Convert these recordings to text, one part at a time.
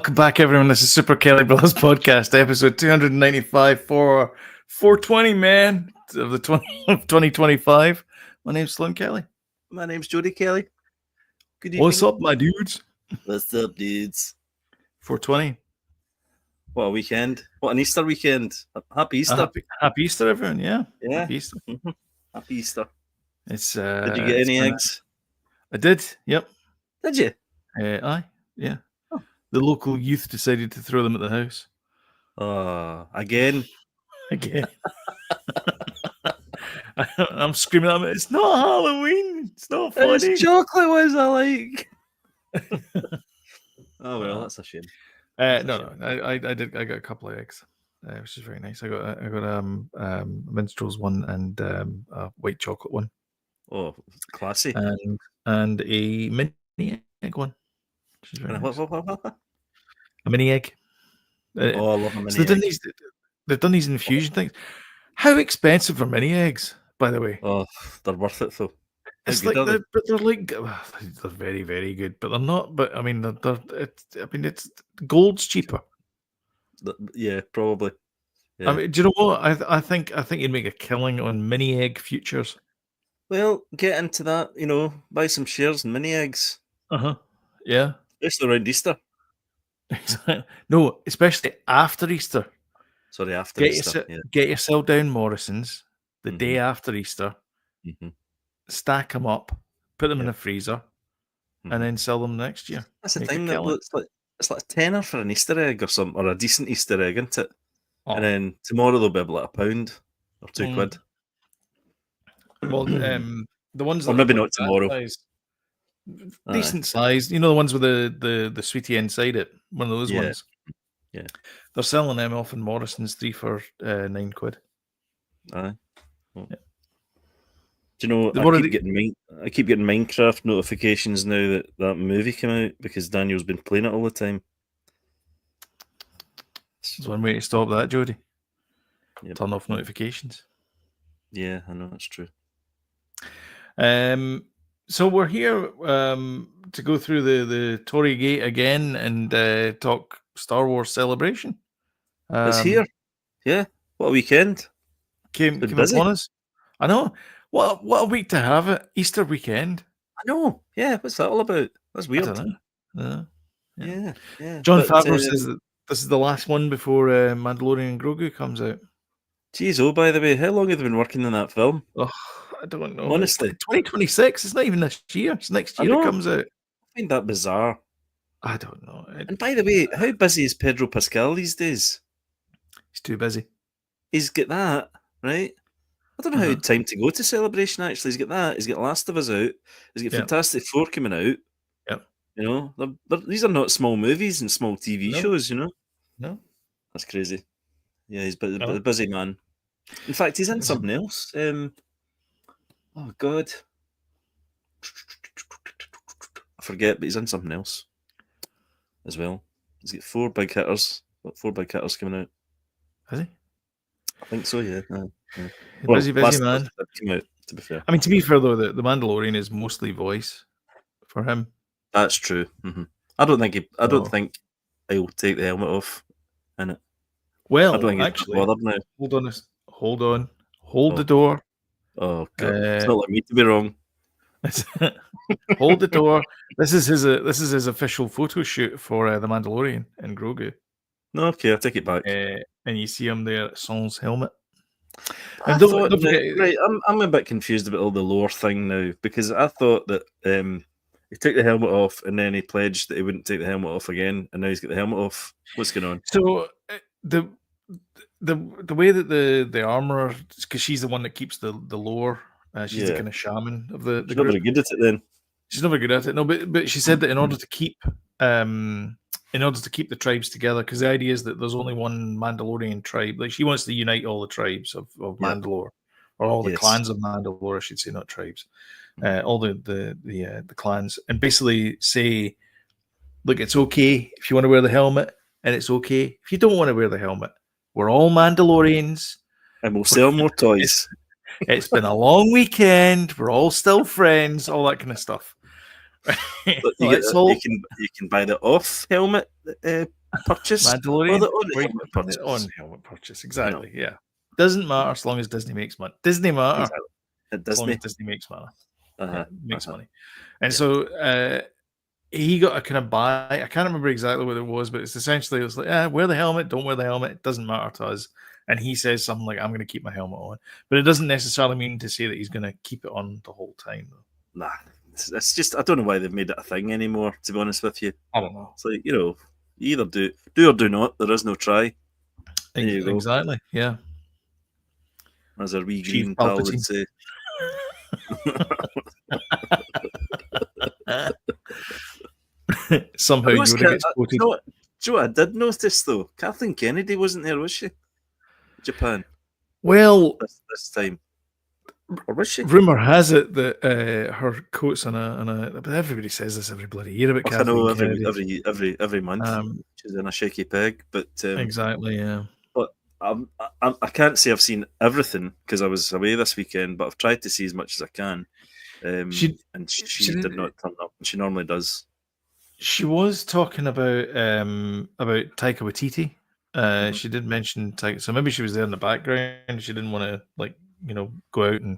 Welcome back, everyone. This is Super Kelly Brothers Podcast, episode 295 for 420, man, of the 2025. My name's Sloan Kelly. My name's Jody Kelly. Good evening. What's up, my dudes? What's up, dudes? 420. What a weekend. What an Easter weekend. Happy Easter. Happy Easter, everyone. Yeah. Happy Easter. Mm-hmm. Happy Easter. It's. Did you get any eggs? I did. Yep. Did you? Aye. Yeah. Oh. The local youth decided to throw them at the house. Again. I'm screaming at them. It's not Halloween. It's not funny. It's chocolate ones I like. Oh well, that's a shame. No. I got a couple of eggs, which is very nice. I got a minstrel's one and a white chocolate one. Oh, classy. And a mini egg one. Which is very nice. What? A mini egg. I love a mini so they've done these infusion things. How expensive are mini eggs, by the way? Oh, they're worth it though. It's like they're very, very good, but they're not. But I mean, it's gold's cheaper. Yeah, probably. Yeah. I mean, do you know what? I think you'd make a killing on mini egg futures. Well, get into that. Buy some shares in mini eggs. Yeah. Especially around Easter. No, especially after Easter. Sorry, after Easter. Get yourself down Morrison's the day after Easter. Mm-hmm. Stack them up, put them in a freezer, and then sell them next year. That's the thing. It's like a tenner for an Easter egg or something, or a decent Easter egg, isn't it? Oh. And then tomorrow they'll be about £1 or £2. Well, the ones, or maybe not tomorrow. Size, decent size, the ones with the sweetie inside it. One of those ones. Yeah, they're selling them off in Morrison's 3 for £9. Aye. Well. Yeah. Do you know, I keep getting Minecraft notifications now that movie came out because Daniel's been playing it all the time. There's one way to stop that, Jody. Yep. Turn off notifications. Yeah, I know, that's true. So we're here to go through the Tory Gate again and talk Star Wars Celebration. It's here. Yeah, what a weekend. Came upon us. I know. What a week to have it. Easter weekend. I know. Yeah, what's that all about? That's weird. I don't know. Yeah. John Favreau says that this is the last one before Mandalorian and Grogu comes out. Jeez, by the way, how long have they been working on that film? Oh, I don't know. Honestly. It's 2026. It's not even this year. It's next year it comes out. I find that bizarre. I don't know. And by the way, how busy is Pedro Pascal these days? He's too busy. He's got that, right? I don't know how he had time to go to Celebration, actually. He's got that. He's got Last of Us out. He's got Fantastic Four coming out. Yep. These are not small movies and small TV shows, No. That's crazy. Yeah, he's a busy man. In fact, he's in something else. Oh, God. I forget, but he's in something else as well. He's got 4 big hitters. 4 big hitters coming out. Has he? I think so, yeah. Busy man. Came out, to be fair. I mean, to be fair though, the Mandalorian is mostly voice for him. That's true. Mm-hmm. I don't think he'll take the helmet off in it. Well, I don't think actually, he's bothered now. Hold on. Hold the door. Oh God! It's not like me to be wrong. Hold the door. This is his official photo shoot for the Mandalorian and Grogu. No, okay, I'll take it back. And you see him there at Saul's helmet. And don't forget, right, I'm a bit confused about all the lore thing now because I thought that he took the helmet off and then he pledged that he wouldn't take the helmet off again, and now he's got the helmet off. What's going on? So the way that the armorer, because she's the one that keeps the lore, she's the kind of shaman of the She's group. not very good at it then. She's not very good at it. No, but she said that in order to keep the tribes together, because the idea is that there's only one Mandalorian tribe. Like she wants to unite all the tribes of Mandalore, or all the clans of Mandalore, I should say, not tribes. All the clans, and basically say, look, it's okay if you want to wear the helmet, and it's okay if you don't want to wear the helmet. We're all Mandalorians, and we'll sell more toys. It's been a long weekend. We're all still friends. All that kind of stuff. You can buy the off helmet purchase. Mandalorian? On the helmet purchase. On helmet purchase, exactly. Yeah. Doesn't matter as long as Disney makes money. Disney matter exactly. as long as Disney makes money. Makes money. And so he got a kind of buy. I can't remember exactly what it was, but it's essentially, it was like, wear the helmet, don't wear the helmet. It doesn't matter to us. And he says something like, I'm going to keep my helmet on. But it doesn't necessarily mean to say that he's going to keep it on the whole time, though. Nah. It's just, I don't know why they've made it a thing anymore, to be honest with you. I don't know. It's like, you either do or do not. There is no try. There you go. Exactly, yeah. As our wee green pal would say. Somehow you would get quoted. Do you know what I did notice, though? Kathleen Kennedy wasn't there, was she? Japan. Well, this time. Or was she? Rumor has it that her quote's on a. But everybody says this every bloody year about Kathleen Kennedy. Every month. She's in a shaky peg, but exactly, yeah. But I can't say I've seen everything because I was away this weekend, but I've tried to see as much as I can. She did not turn up, and she normally does. She was talking about Taika Waititi. She did mention Taika, so maybe she was there in the background. She didn't want to go out and.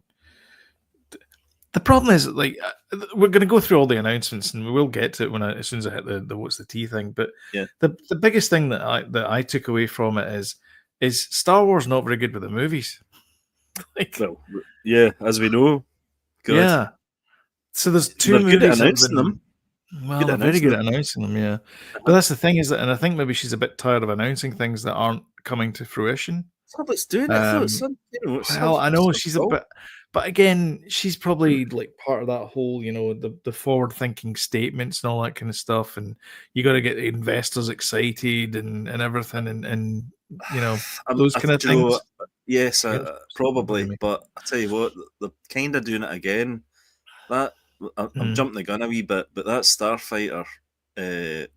The problem is, we're going to go through all the announcements, and we will get to it as soon as I hit the what's the tea thing. But the biggest thing that I took away from it is Star Wars not very good with the movies. As we know. God. Yeah. So there's two they're movies good at announcing them. Well, they're very good at announcing them, yeah. But that's the thing is that, and I think maybe she's a bit tired of announcing things that aren't coming to fruition. Somebody's doing it. I know she's a bit. But again, she's probably part of that whole, the forward-thinking statements and all that kind of stuff, and you got to get the investors excited and everything, and those kind of things. Yes, probably. But I tell you what, they're kind of doing it again. That I'm jumping the gun a wee bit, but that Starfighter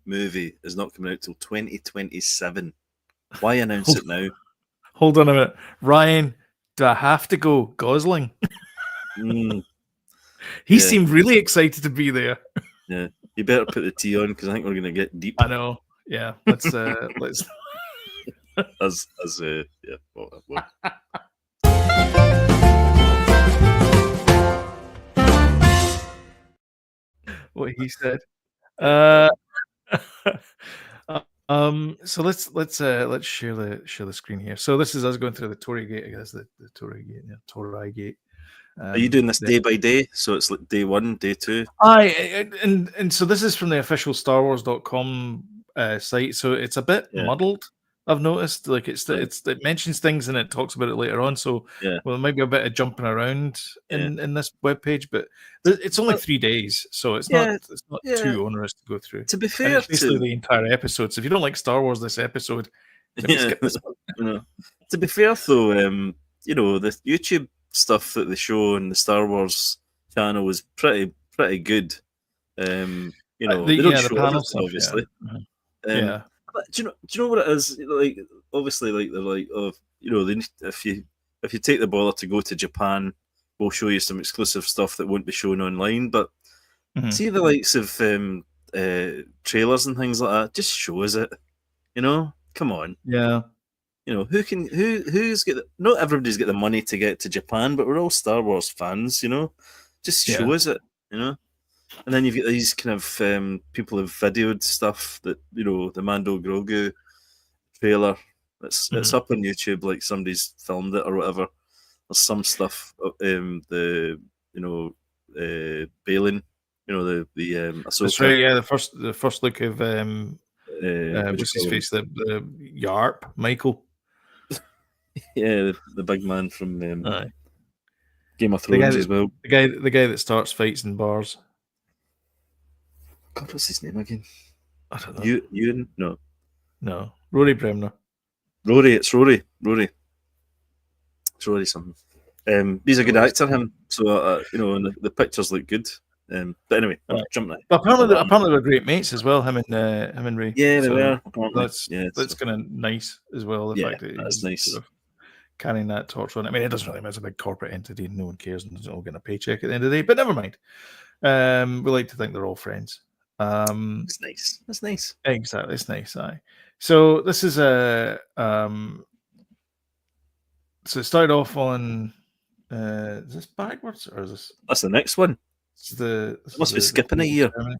movie is not coming out till 2027. Why announce it now? Hold on a minute, Ryan. Do I have to go Gosling? He seemed really excited to be there. Yeah, you better put the tea on because I think we're going to get deep. I know. Yeah, let's. What he said. So let's share the screen here. So this is us going through the Tory Gate, I guess the Tory Gate, Tory Gate. Are you doing this day by day? So it's like day 1, day 2? And so this is from the official StarWars.com site. So it's a bit muddled. I've noticed, it mentions things and it talks about it later on. So well, there might be a bit of jumping around in this webpage, but it's only 3 days, so it's not too onerous to go through. To be fair, it's basically the entire episode. So if you don't like Star Wars this episode, skip this one. To be fair, though, the YouTube stuff that they show on the Star Wars channel is pretty good. They don't show panel stuff, obviously. Yeah. But do you know what it is? Obviously, they're like, they need, if you take the bother to go to Japan, we'll show you some exclusive stuff that won't be shown online. But see the likes of trailers and things like that. Just show us it. Come on. Yeah. Who's got not everybody's got the money to get to Japan, but we're all Star Wars fans. Just show us it. And then you've got these kind of people who've videoed stuff that, the Mando Grogu trailer. It's up on YouTube, like somebody's filmed it or whatever. There's some stuff, Balin, the Ahsoka. That's right, yeah, the first look of what's his face, the Yarp, Michael. Yeah, the big man from Game of Thrones as well. The guy that starts fights in bars. God, what's his name again? I don't know. Ewan? No. Rory Bremner. It's Rory. It's Rory something. He's a good actor, him. So, and the pictures look good. But anyway, jumping in. But apparently they're great mates as well, him and Ray. Yeah, they were. That's kind of nice as well. The fact that that's nice. Sort of carrying that torch on. I mean, it doesn't really matter. It's a big corporate entity and no one cares and they're all getting a paycheck at the end of the day. But never mind. We like to think they're all friends. It's nice. That's nice. Exactly. It's nice. Aye. So this is a so it started off on is this backwards or is this? That's the next one. This must be skipping a year. Ceremony.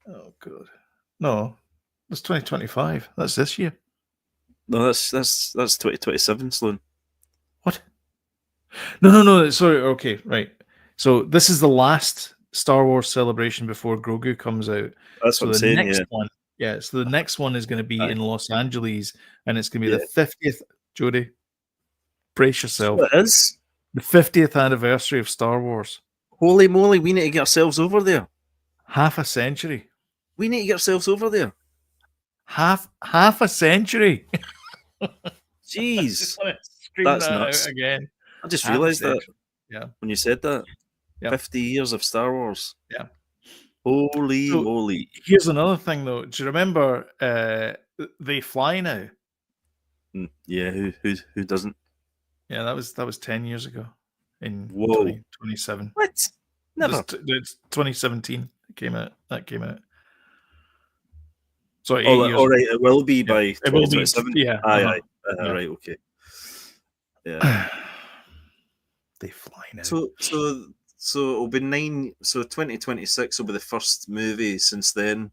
Oh god, no, that's 2025. That's this year. No, that's 2027, Sloan. What? No. Sorry. Okay, right. So this is the last Star Wars celebration before Grogu comes out. That's what I'm saying. Next one, so the next one is going to be in Los Angeles, and it's going to be the 50th. Jodie, brace yourself. It is the 50th anniversary of Star Wars. Holy moly! We need to get ourselves over there. Half a century. We need to get ourselves over there. Half a century. Jeez, that's nuts. Again. I just realised that. Yeah. When you said that. Yep. 50 years of Star Wars. Yeah. Holy moly. Here's another thing, though. Do you remember they fly now? Yeah, who doesn't? Yeah, that was 10 years ago in 2027. What? Never. It's 2017. That came out. Sorry, all right. It will be by 2027. Yeah. Aye. Right. Okay. Yeah. They fly now. So it'll be 9. So 2026 will be the first movie since then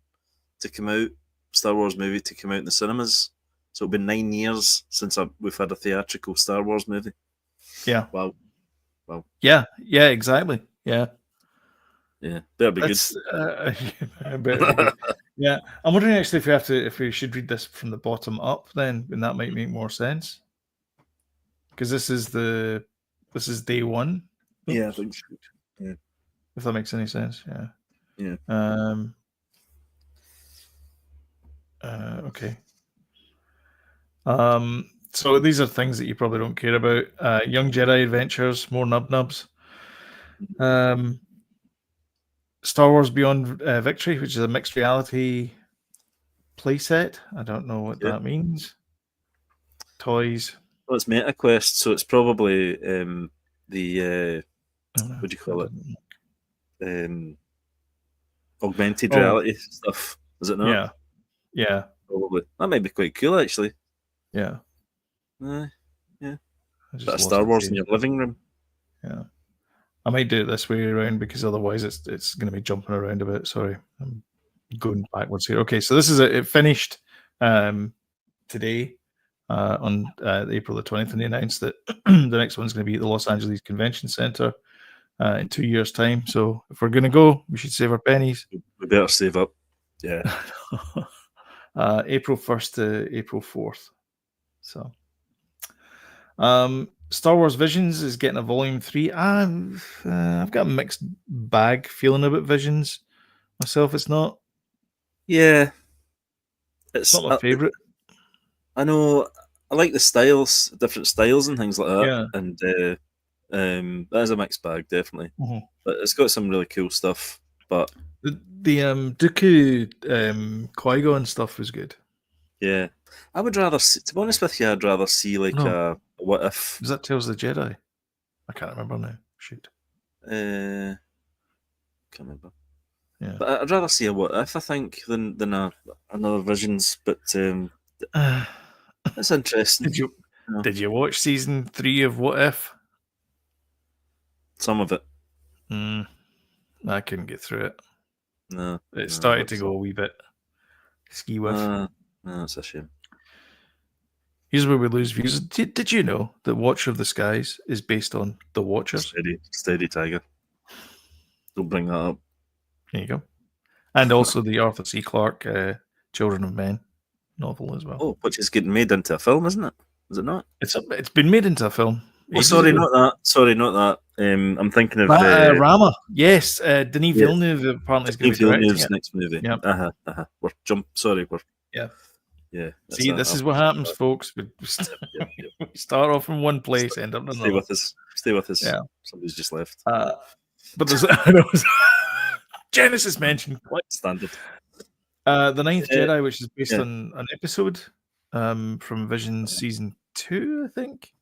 to come out. Star Wars movie to come out in the cinemas. So it'll be 9 years since we've had a theatrical Star Wars movie. Yeah. Wow. Yeah. Exactly. Yeah. That'd be good. Yeah. I'm wondering actually if we should read this from the bottom up then, and that might make more sense. Because this is day one. Oops. Yeah, I think so. Yeah. If that makes any sense. Yeah. Okay. So these are things that you probably don't care about. Young Jedi Adventures, more nubs. Star Wars Beyond Victory, which is a mixed reality playset. I don't know what that means. Toys. Well, it's MetaQuest, so it's probably the what do you call it? Augmented reality stuff. Is it not? Yeah. Probably. That might be quite cool, actually. Yeah. Yeah. Bit of Star Wars in your living room. Yeah. I might do it this way around because otherwise it's going to be jumping around a bit. Sorry, I'm going backwards here. Okay, so this is it finished today on April the 20th, and they announced that the next one's going to be at the Los Angeles Convention Center in 2 years' time. So if we're going to go, we should save our pennies. We better save up. Yeah. April 1st to April 4th. So, Star Wars Visions is getting a volume 3. I've got a mixed bag feeling about Visions myself. It's not. Yeah, it's not my favorite. I know. I like the styles, different styles and things like that. Yeah. And that is a mixed bag, definitely. Mm-hmm. But it's got some really cool stuff. But the Dooku Qui-Gon stuff was good. Yeah, I would rather see, to be honest with you, I'd rather see like a what if. Was that Tales of the Jedi? I can't remember now. Shoot. Can't remember. Yeah. But I'd rather see a what if, I think, than another Visions. But that's interesting. Did you watch season 3 of What If? Some of it. I couldn't get through it. No. It started to go a wee bit ski with. No, that's a shame. Here's where we lose views. Did you know that Watcher of the Skies is based on The Watchers? Steady, Tiger. Don't bring that up. There you go. And also the Arthur C. Clarke Children of Men novel as well. Oh, which is getting made into a film, isn't it? Is it not? It's been made into a film. Oh, sorry, not that. I'm thinking of Rama. Yes, Denis Villeneuve apparently is going to be directing Villeneuve's next movie. Yeah. Yeah. See, this is what happens, folks. We start off in one place, end up in another. Stay with us. Yeah. Somebody's just left. But there's Genesis mentioned. Standard. The Ninth Jedi, which is based on an episode from Vision Season 2, I think.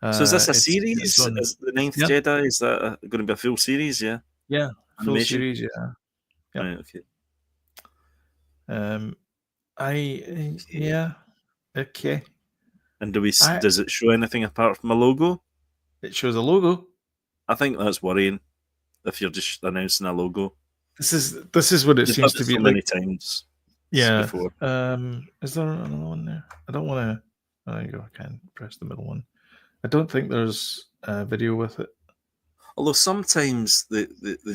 So is this a series? Is the Ninth Jedi? Is that going to be a full series? Yeah. Yeah. Full series. Yeah. Right. Okay. Okay. And does it show anything apart from a logo? It shows a logo. I think that's worrying if you're just announcing a logo. This is what it seems to be so many times. Yeah. Before. Is there another one there? I don't want to. There you go. I can't press the middle one. I don't think there's a video with it. Although sometimes they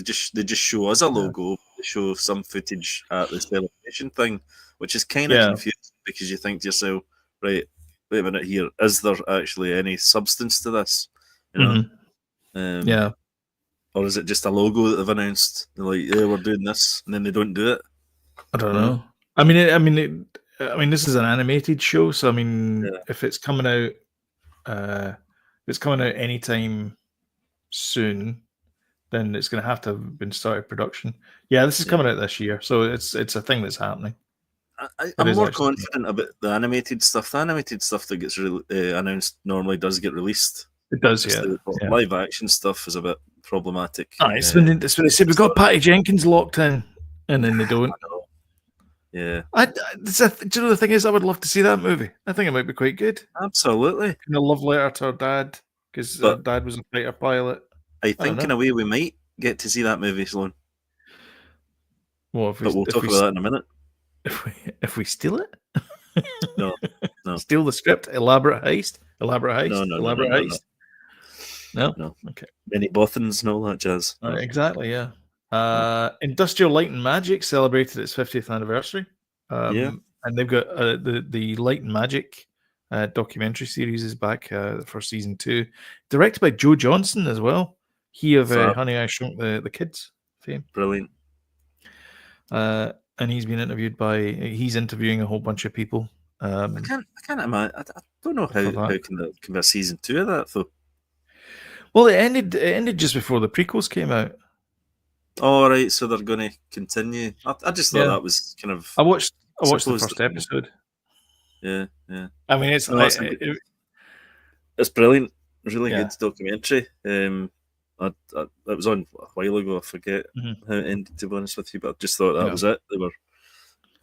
just show us a logo. They show some footage at the celebration thing, which is kind of confusing because you think to yourself, right, wait a minute here, is there actually any substance to this? You know? Yeah. Or is it just a logo that they've announced? They're like, yeah, we're doing this, and then they don't do it. I don't know. I mean, this is an animated show, so I mean, if it's coming out, anytime soon, then it's going to have been started production. Yeah, this is coming out this year, so it's a thing that's happening. I'm more confident about the animated stuff. The animated stuff that gets announced normally does get released. It does, The live action stuff is a bit problematic. It's when they say we've got Patty Jenkins locked in, and then they don't. Yeah. Do you know the thing is, I would love to see that movie. I think it might be quite good. Absolutely. And a love letter to her dad, because her dad was a fighter pilot. I think in a way we might get to see that movie, Sloan. Well, we'll talk about that in a minute. If we steal it? No. Steal the script? Elaborate heist? No. Heist? No? Okay. Many boffins and all that jazz. Exactly, yeah. Industrial Light and Magic celebrated its 50th anniversary. And they've got the Light and Magic documentary series is back for season 2, directed by Joe Johnston as well. He of Honey, I Shrunk the Kids fame. Brilliant. And he's been he's interviewing a whole bunch of people. I can't imagine. I don't know how can be a season 2 of that though. Well, it ended just before the prequels came out. Oh, right, so they're going to continue. I just thought that was kind of. I watched the first episode. Yeah. I mean, it's brilliant. Really good documentary. It was on a while ago. I forget how it ended, to be honest with you, but I just thought that was it. I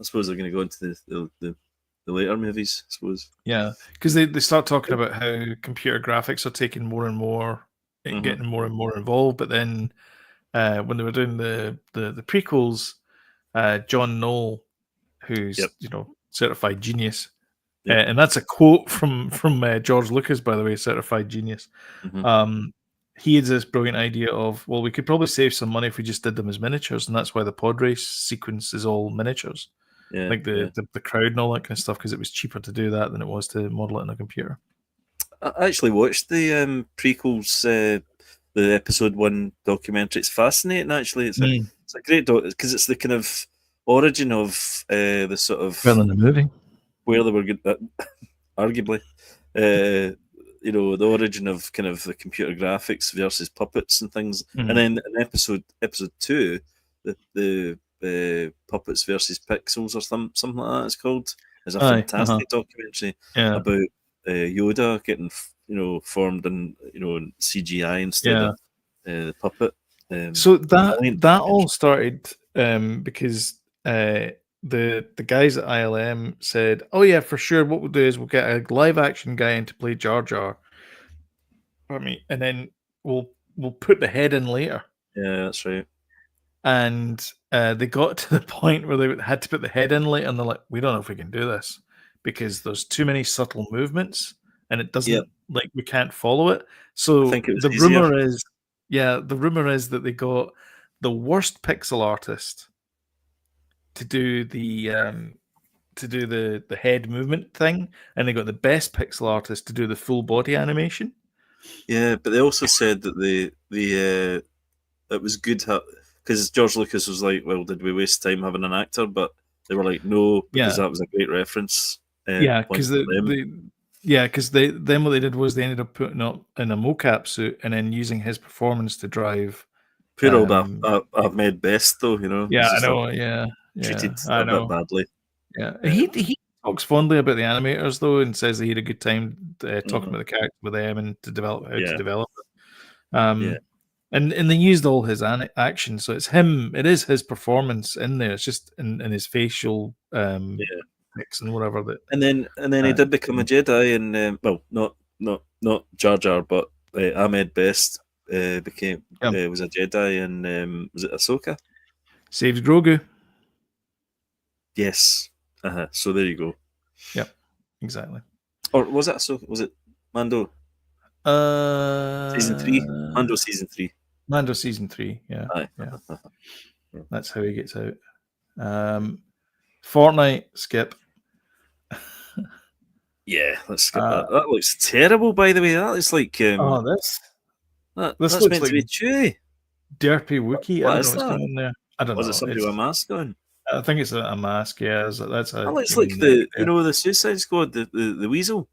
suppose they're going to go into the later movies, I suppose. Yeah, because they start talking about how computer graphics are taking more and more, getting more and more involved. But then when they were doing the prequels, John Knoll, who's certified genius, and that's a quote from George Lucas, by the way, certified genius. He had this brilliant idea of, well, we could probably save some money if we just did them as miniatures, and that's why the pod race sequence is all miniatures. Like the crowd and all that kind of stuff, because it was cheaper to do that than it was to model it in a computer. I actually watched the prequels, the episode 1 documentary. It's fascinating, actually. It's a great because it's the kind of origin of the sort of in the movie where they were good, arguably. The origin of kind of the computer graphics versus puppets and things, and then in episode 2, the puppets versus pixels or something like that it's called. It's a fantastic documentary about Yoda getting formed in CGI instead of the puppet. So that all started because the guys at ILM said, "Oh yeah, for sure. What we'll do is we'll get a live action guy in to play Jar Jar. And then we'll put the head in later." Yeah, that's right. And they got to the point where they had to put the head in later, and they're like, "We don't know if we can do this because there's too many subtle movements, and it doesn't we can't follow it." So the rumor is that they got the worst pixel artist to do the head movement thing, and they got the best pixel artist to do the full body animation. Yeah, but they also said that it was good because George Lucas was like, "Well, did we waste time having an actor?" But they were like, "No," because that was a great reference. Because what they did was they ended up putting up in a mocap suit and then using his performance to drive. Poor old Ahmed Best, though, Yeah, I know. Treated a bit badly. Yeah, he talks fondly about the animators though, and says that he had a good time talking about the character with them and to develop how to develop it. And they used all his action, so it's him. It is his performance in there. It's just in his facial politics and whatever that. And then he did become a Jedi, and well, not Jar Jar, but Ahmed Best became was a Jedi, and was it Ahsoka? Saves Grogu. Yes. So there you go. Yep, exactly. Or was it Ahsoka? Was it Mando? Season 3. Mando season 3. Mando season 3. Yeah. Aye. Yeah. That's how he gets out. Fortnite skip. Yeah, let's skip that. That looks terrible, by the way. That looks like this that's looks meant like to be Chewie. Derpy Wookiee. What I don't is know what's that? going on there. I don't know. Was it somebody with a mask on? I think it's a mask. Yeah, that's a. That looks like the Suicide Squad, the Weasel.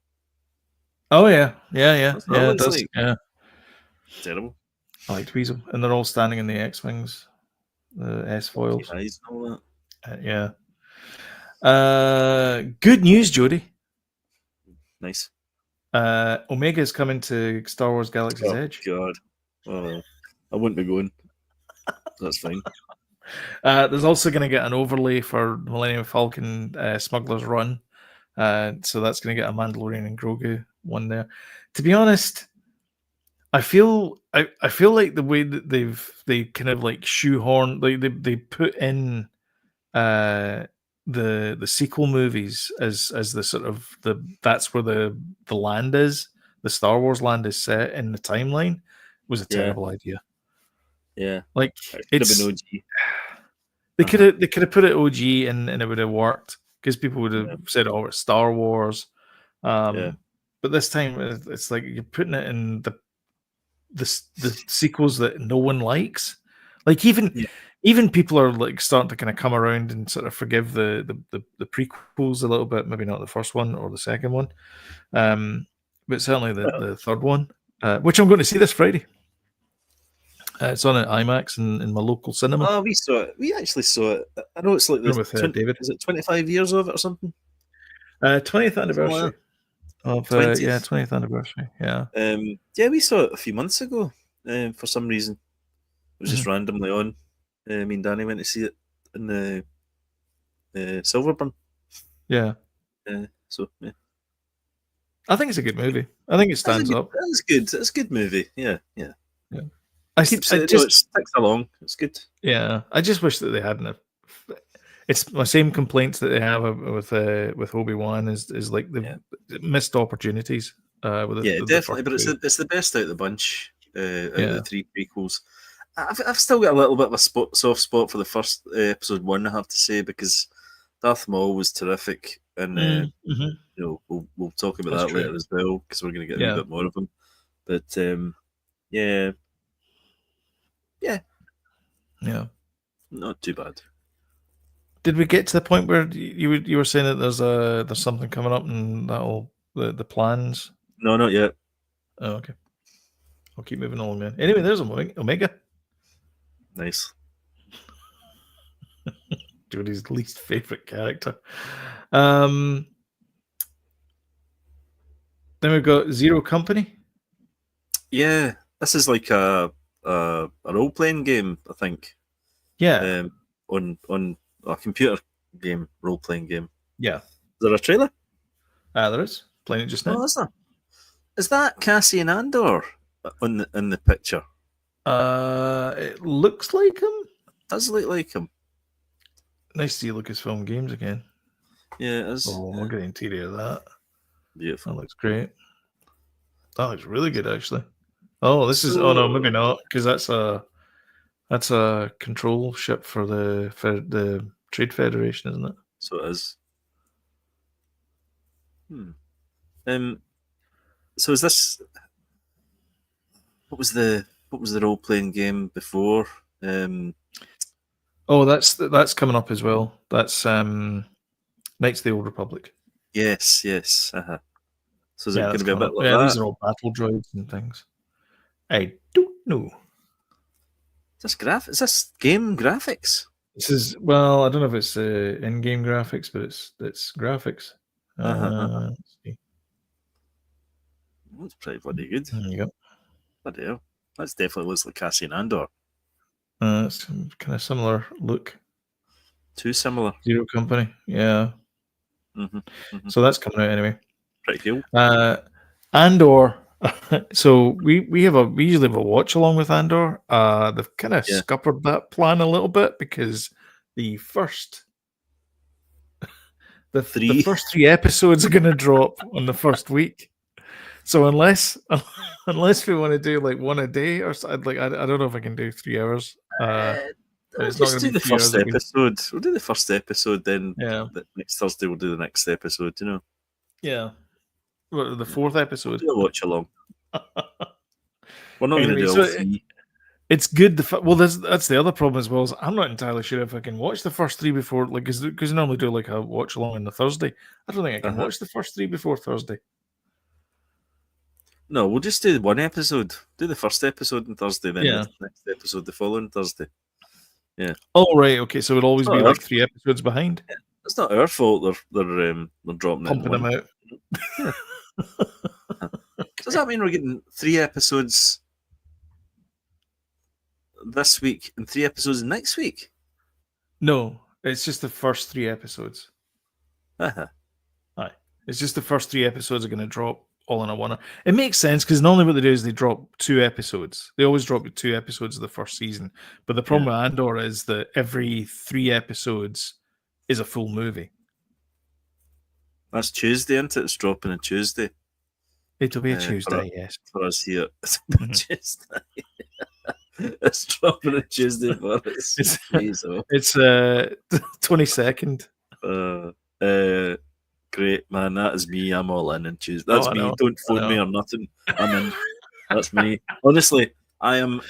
Oh yeah. It does. Like. Yeah. Terrible. I liked Weasel, and they're all standing in the X-wings, the S-foils. Eyes and all that. Yeah. Good news, Jody. Nice. Omega is coming to Star Wars Galaxy's Edge. God. Oh, I wouldn't be going. That's fine. There's also going to get an overlay for Millennium Falcon Smuggler's Run. So that's going to get a Mandalorian and Grogu one there. To be honest, I feel like the way that they kind of like shoehorn, they put in the sequel movies as the sort of that's where the land is, the Star Wars land is set in the timeline, was a terrible idea. Yeah, like it's been OG. They could have put it OG and it would have worked because people would have said, "Oh, it's Star Wars." But this time it's like you're putting it in the sequels that no one likes. Like even people are like starting to kind of come around and sort of forgive the prequels a little bit. Maybe not the first one or the second one, but certainly the third one, which I'm going to see this Friday. It's on at IMAX in my local cinema. Oh, we saw it. We actually saw it. I know it's like with David. Is it 25 years of it or something? 20th anniversary of 20th anniversary. Yeah. Yeah, we saw it a few months ago. For some reason, it was just randomly on. Me and Danny went to see it in the Silverburn. Yeah. So yeah. I think it's a good movie. I think it stands up. It's good. It's a good movie. Yeah. It sticks along. It's good. Yeah, I just wish that they hadn't. It's my same complaints that they have with Obi-Wan is like the missed opportunities. Definitely. But it's the best out of the bunch. Out of the three prequels. I've still got a little bit of a soft spot for the first episode 1. I have to say, because Darth Maul was terrific, and we'll talk about that later as well, because we're going to get a wee bit more of him. But yeah, not too bad. Did we get to the point where you were saying that there's something coming up and that'll the plans? No, not yet. Oh, okay. I'll keep moving on, man. Anyway, there's Omega. Nice. Jody's least favorite character. Then we've got Zero Company. Yeah, this is like a role-playing game, I think. Yeah. On a computer game, role-playing game. Yeah. Is there a trailer? There is. Playing it just now. Oh, is there? Is that Cassian Andor in the picture? It looks like him. Does look like him. Nice to see Lucasfilm Games again. Yeah, it is. Oh, look at the interior of that. Beautiful. That looks great. That looks really good, actually. Oh, this is. Oh no, maybe not, because that's a control ship for the Trade Federation, isn't it? So it is. So is this? What was the role playing game before? Oh, that's coming up as well. That's Knights of the Old Republic. Yes. So is it going to be a bit like that? Yeah, these are all battle droids and things. I don't know. Is this game graphics? This is, well, I don't know if it's in-game graphics, but it's graphics. Let's see. That's pretty bloody good. There you go. Bloody hell. That definitely looks like Cassian Andor. It's kind of similar look. Too similar. Zero Company, yeah. So that's coming out anyway. Pretty cool. Andor. So we usually have a watch along with Andor. They've kind of scuppered that plan a little bit because the first first 3 episodes are going to drop on the first week. So unless we want to do like one a day or something, like I don't know if I can do 3 hours. It's not going to be the first episode. We'll do the first episode, then next Thursday we'll do the next episode. You know. Yeah. Well, the 4th episode. We'll watch along. We're not going to do all 3. It's good. That's the other problem as well. Is I'm not entirely sure if I can watch the first 3 before, like, because you normally do like a watch along on the Thursday. I don't think I can watch the first 3 before Thursday. No, we'll just do 1 episode. Do the first episode on Thursday, then the next episode the following Thursday. Yeah. Oh right, okay. So it'll always be like 3 episodes behind. Yeah. It's not our fault. They're dropping pumping them out. Yeah. Does that mean we're getting 3 episodes this week and 3 episodes next week? No, it's just the first 3 episodes. Aye. It's just the first 3 episodes are going to drop all in a one. It makes sense because normally what they do is they drop 2 episodes. They always drop 2 episodes of the first season. But the problem with Andor is that every 3 episodes is a full movie. That's Tuesday, isn't it? It's dropping on Tuesday. It'll be a Tuesday, yes. For us here. Tuesday. It's dropping on Tuesday for us. It's 22nd. Great, man. That is me. I'm all in on Tuesday. That's me. Don't phone me or nothing. I'm in. That's me. Honestly, I've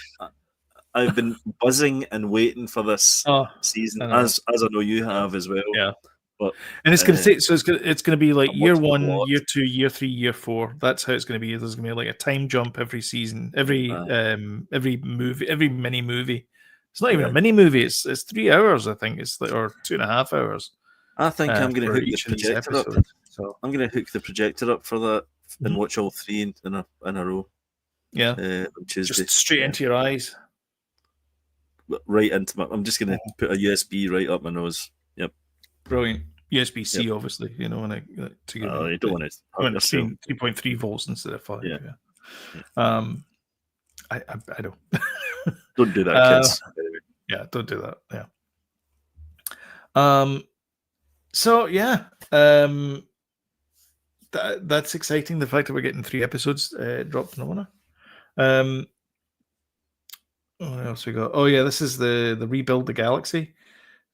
been buzzing and waiting for this season, as I know you have as well. Yeah. But, and it's going to take, so it's going to be like year 1, year 2, year 3, year 4. That's how it's going to be. There's going to be like a time jump every season, every movie, every mini movie. It's not even a mini movie. It's 3 hours, I think. It's like, or 2.5 hours. I think I'm going to hook the projector up. So I'm going to hook the projector up for that and watch all 3 in a row. Yeah, on Tuesday. Just straight into your eyes. Right into my. I'm just going to put a USB right up my nose. Yep. Brilliant. USB-C, obviously. You know, when you don't want to. 3.3 volts instead of 5. Yeah. I don't. Don't do that, kids. Yeah, don't do that. Yeah. So yeah, that's exciting. The fact that we're getting 3 episodes dropped in the one. What else we got? Oh yeah, this is the Rebuild the Galaxy.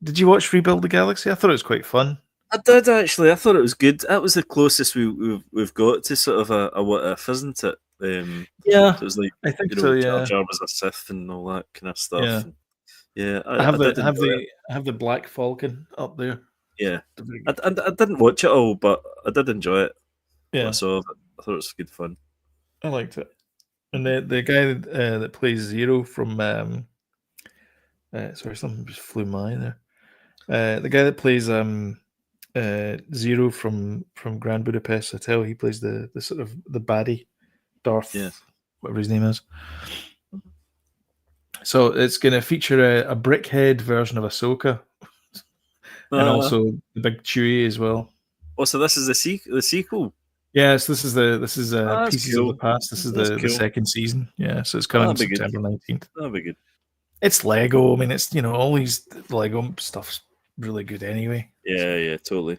Did you watch Rebuild the Galaxy? I thought it was quite fun. I did actually. I thought it was good. That was the closest we've got to sort of a what if, isn't it? Yeah, so it was like I think so. Yeah, Jar Jar was a Sith and all that kind of stuff. Yeah, and, yeah. I have the Black Falcon up there. Yeah, I didn't watch it all, but I did enjoy it. Yeah, I saw it. I thought it was good fun. I liked it. And the guy that plays Zero from sorry, something just flew my eye there. The guy that plays Zero from Grand Budapest Hotel, he plays the sort of the baddie, Darth, whatever his name is. So it's going to feature a brickhead version of Ahsoka, and also the big Chewie as well. Oh, so this is the sequel. Yes, this is Pieces of the Past. This is the second season. Yeah, so it's coming September 19th. That'll be good. It's Lego. I mean, it's all these Lego stuff's really good anyway. Yeah, totally.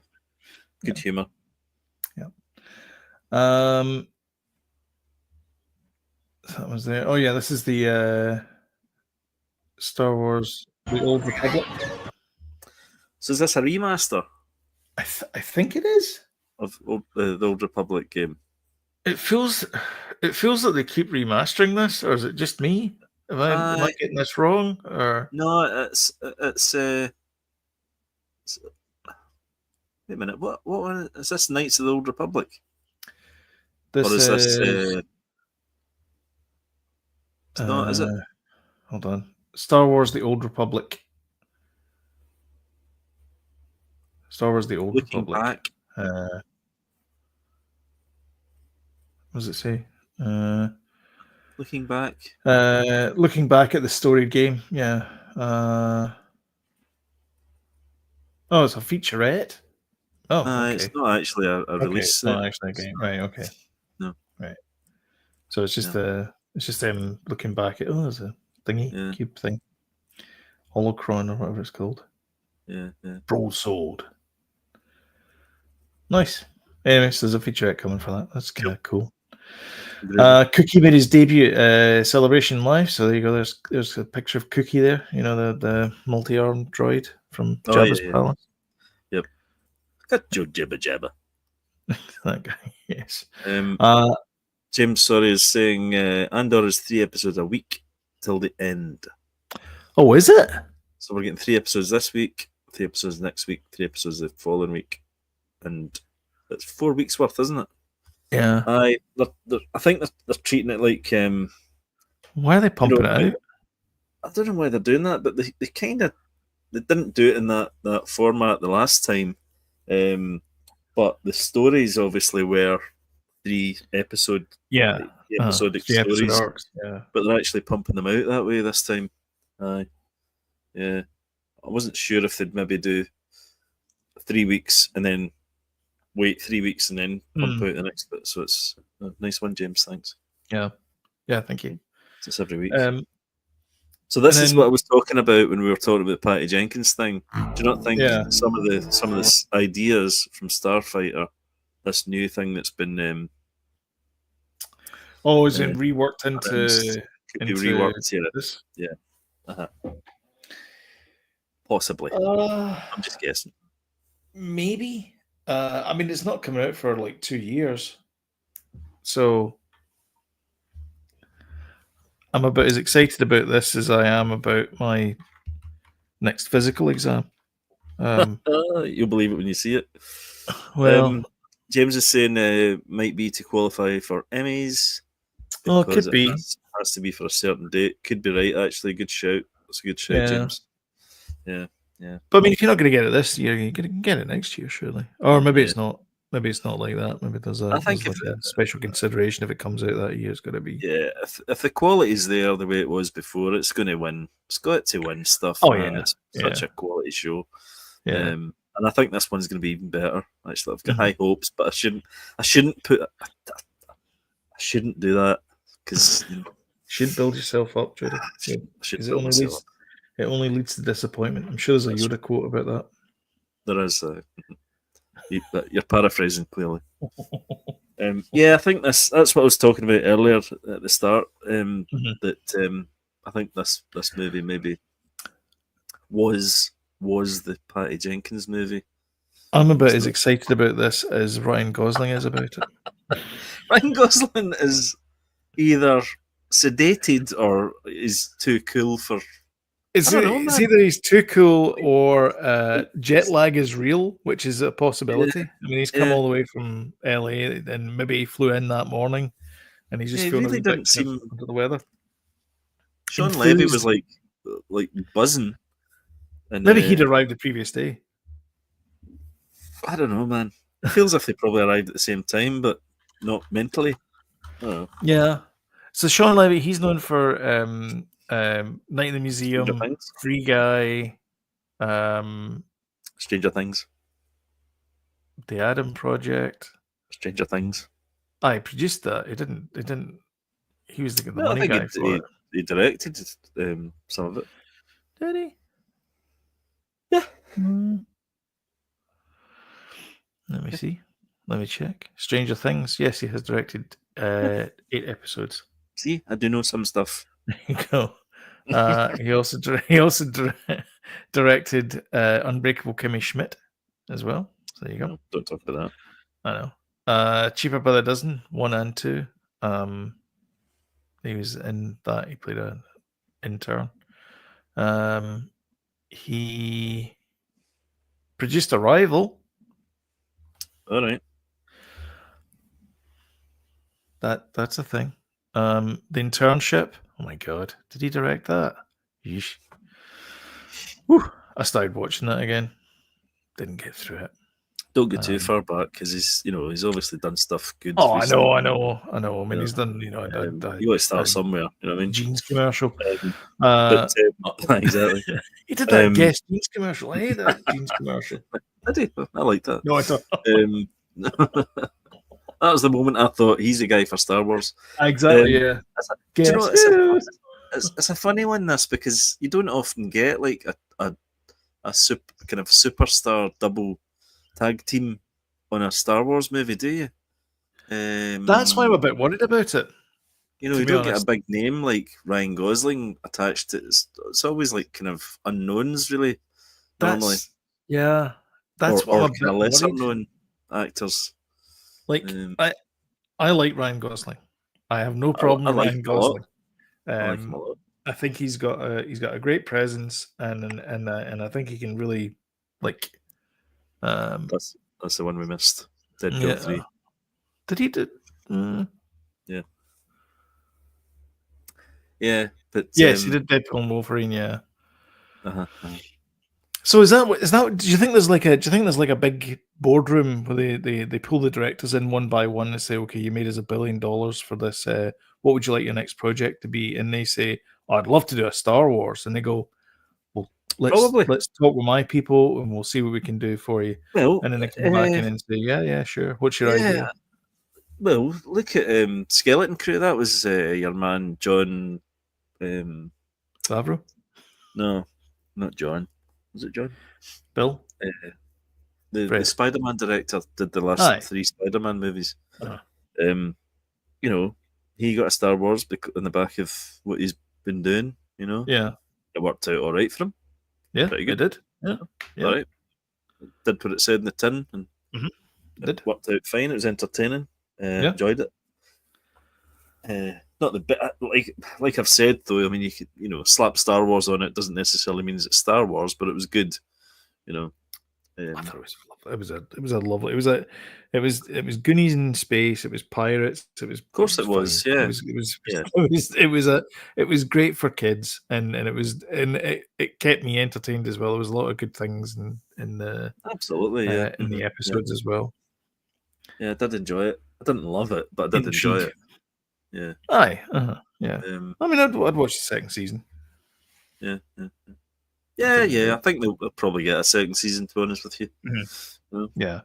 Good humor. Yeah. That was there. Oh yeah, this is the Star Wars: The Old Republic. So is this a remaster? I think it is of the Old Republic game. It feels like they keep remastering this, or is it just me? Am I getting this wrong? Or no, it's wait a minute. What one is this? Knights of the Old Republic. Or is this? No, is it? Hold on. Star Wars: The Old Republic. Star Wars: The Old Republic. Back. What does it say? Looking back. Looking back at the storied game. Yeah. Oh, it's a featurette. Oh, okay. It's not actually a release. It's not actually a game, right? Okay. No. Right. So it's just them looking back at there's a thingy cube thing, holocron or whatever it's called. Yeah. Broadsword. Nice. Anyway, so there's a featurette coming for that. That's kind of cool. Cookie made his debut at Celebration Live, so there you go. There's a picture of Cookie there. You know, the multi-armed droid from Jabba's palace. Yep. Got Joe Jabba. That guy, yes. James, sorry, is saying Andor is 3 episodes a week till the end. Oh, is it? So we're getting 3 episodes this week, 3 episodes next week, 3 episodes the following week, and it's 4 weeks worth, isn't it? Yeah. I think they're treating it like. Why are they pumping it out? I don't know why they're doing that, but they didn't do it in that format the last time. But the stories obviously were 3 episodic stories. Arcs, but they're actually pumping them out that way this time. Yeah. I wasn't sure if they'd maybe do 3 weeks and then wait 3 weeks and then pump out the next bit. So it's a nice one, James. Thanks. Yeah, thank you. It's every week. So this is what I was talking about when we were talking about the Patty Jenkins thing. Do you not think some of the ideas from Starfighter, this new thing that's been is it reworked into be reworked here? This? Yeah. Possibly. I'm just guessing. Maybe. I mean, it's not coming out for like 2 years, so I'm about as excited about this as I am about my next physical exam. You'll believe it when you see it. Well, James is saying might be to qualify for Emmys. Oh, it could be. Has to be for a certain date. Could be right, actually. Good shout. That's a good shout, James. Yeah. But I mean, if you're not going to get it this year, you're going to get it next year, surely. Or maybe it's not. Maybe it's not like that. Maybe there's a special consideration if it comes out that year. It's going to be. Yeah, if the quality's there the way it was before, it's going to win. It's got to win stuff. Oh, man. It's such a quality show. Yeah. And I think this one's going to be even better. Actually, I've got high hopes, but I shouldn't do that because you shouldn't build yourself up, Jody. It only leads to disappointment. I'm sure there's a Yoda quote about that. There is. You're paraphrasing clearly. I think that's what I was talking about earlier at the start. That I think this movie maybe was the Patty Jenkins movie. I'm about as excited about this as Ryan Gosling is about it. Ryan Gosling is either sedated or is too cool for. It's either he's too cool or jet lag is real, which is a possibility. I mean, he's come all the way from LA and maybe he flew in that morning and he's just feeling really a bit under the weather. Shawn Levy was like buzzing. And, maybe he'd arrived the previous day. I don't know, man. It feels as if they probably arrived at the same time, but not mentally. I don't know. Yeah. So Shawn Levy, he's known for Night in the Museum, Free Guy, Stranger Things, The Adam Project, Stranger Things. I produced that. He didn't. He was the money guy for it. He directed some of it. Did he? Yeah. Let me see. Let me check. Stranger Things. Yes, he has directed 8 episodes. See, I do know some stuff. There you go. He also directed Unbreakable Kimmy Schmidt as well. So there you go. Don't talk about that. I know. Cheaper by the Dozen 1 and 2. He was in that. He played an intern. He produced Arrival. All right. That's a thing. The Internship. Oh my god, did he direct that? Yeesh. Whew. I started watching that again. Didn't get through it. Don't get too far back because he's obviously done stuff good. Oh, I know. I mean, he's done. You got to start somewhere. You know what I mean? Jeans commercial. Exactly. He did that Guess Jeans commercial. I hate that Jeans commercial. Did he? I like that. No, I don't. That was the moment I thought he's the guy for Star Wars. Exactly, yeah. Do you know, it's a funny one, this, because you don't often get like a kind of superstar double tag team on a Star Wars movie, do you? That's why I'm a bit worried about it. You know, you don't get a big name like Ryan Gosling attached to it. It's always like kind of unknowns, really. Normally, that's what I'm a bit lesser worried. known actors. Like I like Ryan Gosling. I have no problem with Ryan Gosling. I like him a lot. I think he's got a great presence, and I think he can really like. That's the one we missed. Deadpool 3. Did he do? Yeah. Yeah, but yes, he did Deadpool and Wolverine. Yeah. So is that? Do you think there's like a big boardroom where they pull the directors in one by one and say, okay, you made us $1 billion for this. What would you like your next project to be? And they say, oh, I'd love to do a Star Wars. And they go, well, let's talk with my people and we'll see what we can do for you. Well, and then they come back in and say, yeah, sure. What's your idea? Well, look at Skeleton Crew. That was your man John. Favreau? No, not John. Was it John? Bill? The Spider-Man director did the last 3 Spider-Man movies. You know, he got a Star Wars in the back of what he's been doing. You know, it worked out all right for him. Yeah, pretty good. It did. Yeah, all right. Did put it said in the tin, and it worked out fine. It was entertaining. Enjoyed it. Not the bit like I've said though. I mean, you could slap Star Wars on it doesn't necessarily mean it's Star Wars, but it was good. You know, I thought it was lovely. It was Goonies in space. It was pirates. It was of course it was. Yeah, it was great for kids, and it kept me entertained as well. There was a lot of good things in the in the episodes as well. Yeah, I did enjoy it. I didn't love it, but I did enjoy it. Yeah. Aye. Yeah. I mean, I'd watch the second season. Yeah. I think they'll probably get a second season, to be honest with you. Mm-hmm. Yeah.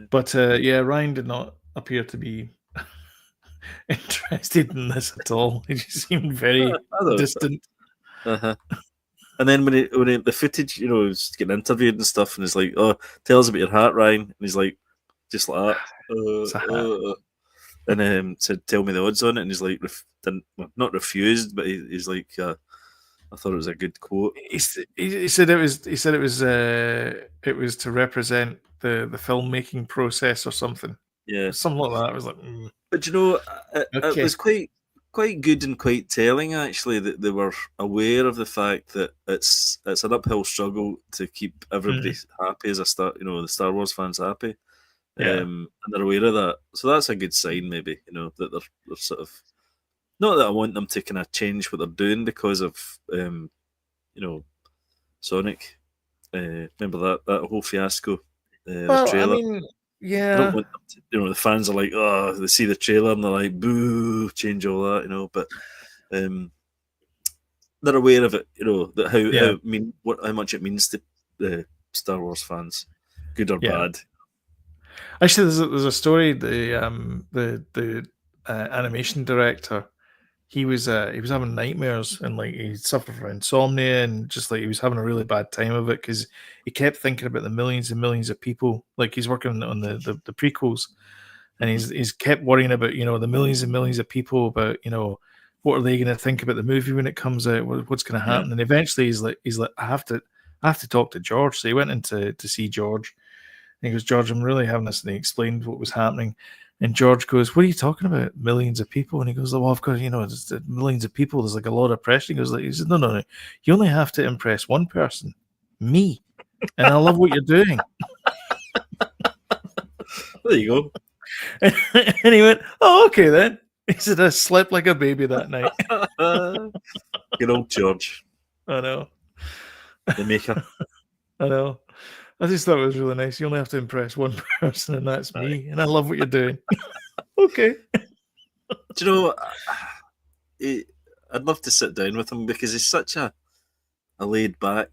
But Ryan did not appear to be interested in this at all. He just seemed very distant. And then when the footage, he was getting interviewed and stuff, and he's like, "Oh, tell us about your hat, Ryan." And he's like, just like that. And said, "Tell me the odds on it." And he's like, not refused, but he's like, I thought it was a good quote. He said it was it was to represent the filmmaking process or something. Yeah, something like that. I was like, But it was quite good and quite telling actually that they were aware of the fact that it's an uphill struggle to keep everybody happy as the Star Wars fans happy. And they're aware of that, so that's a good sign. Maybe that they're sort of, not that I want them to kind of change what they're doing because of Sonic. Remember that whole fiasco. The trailer. I mean, I don't want them to, the fans are like, oh, they see the trailer and they're like, boo, change all that, but they're aware of it, that how much it means to the Star Wars fans, good or bad. Actually, there's a story. The animation director, he was having nightmares and like he suffered from insomnia and just like he was having a really bad time of it because he kept thinking about the millions and millions of people. Like he's working on the prequels, and he's kept worrying about the millions and millions of people about what are they going to think about the movie when it comes out? What's going to happen? And eventually he's like I have to talk to George. So he went in to see George. And he goes, George, I'm really having this. And he explained what was happening. And George goes, what are you talking about? Millions of people? And he goes, well, I've got, there's millions of people. There's like a lot of pressure. He said, no. You only have to impress one person, me. And I love what you're doing. There you go. And he went, oh, okay then. He said, I slept like a baby that night. Good old George. I know. The maker. I know. I just thought it was really nice. You only have to impress one person, and that's me. And I love what you're doing. Okay. Do you know, I'd love to sit down with him because he's such a laid-back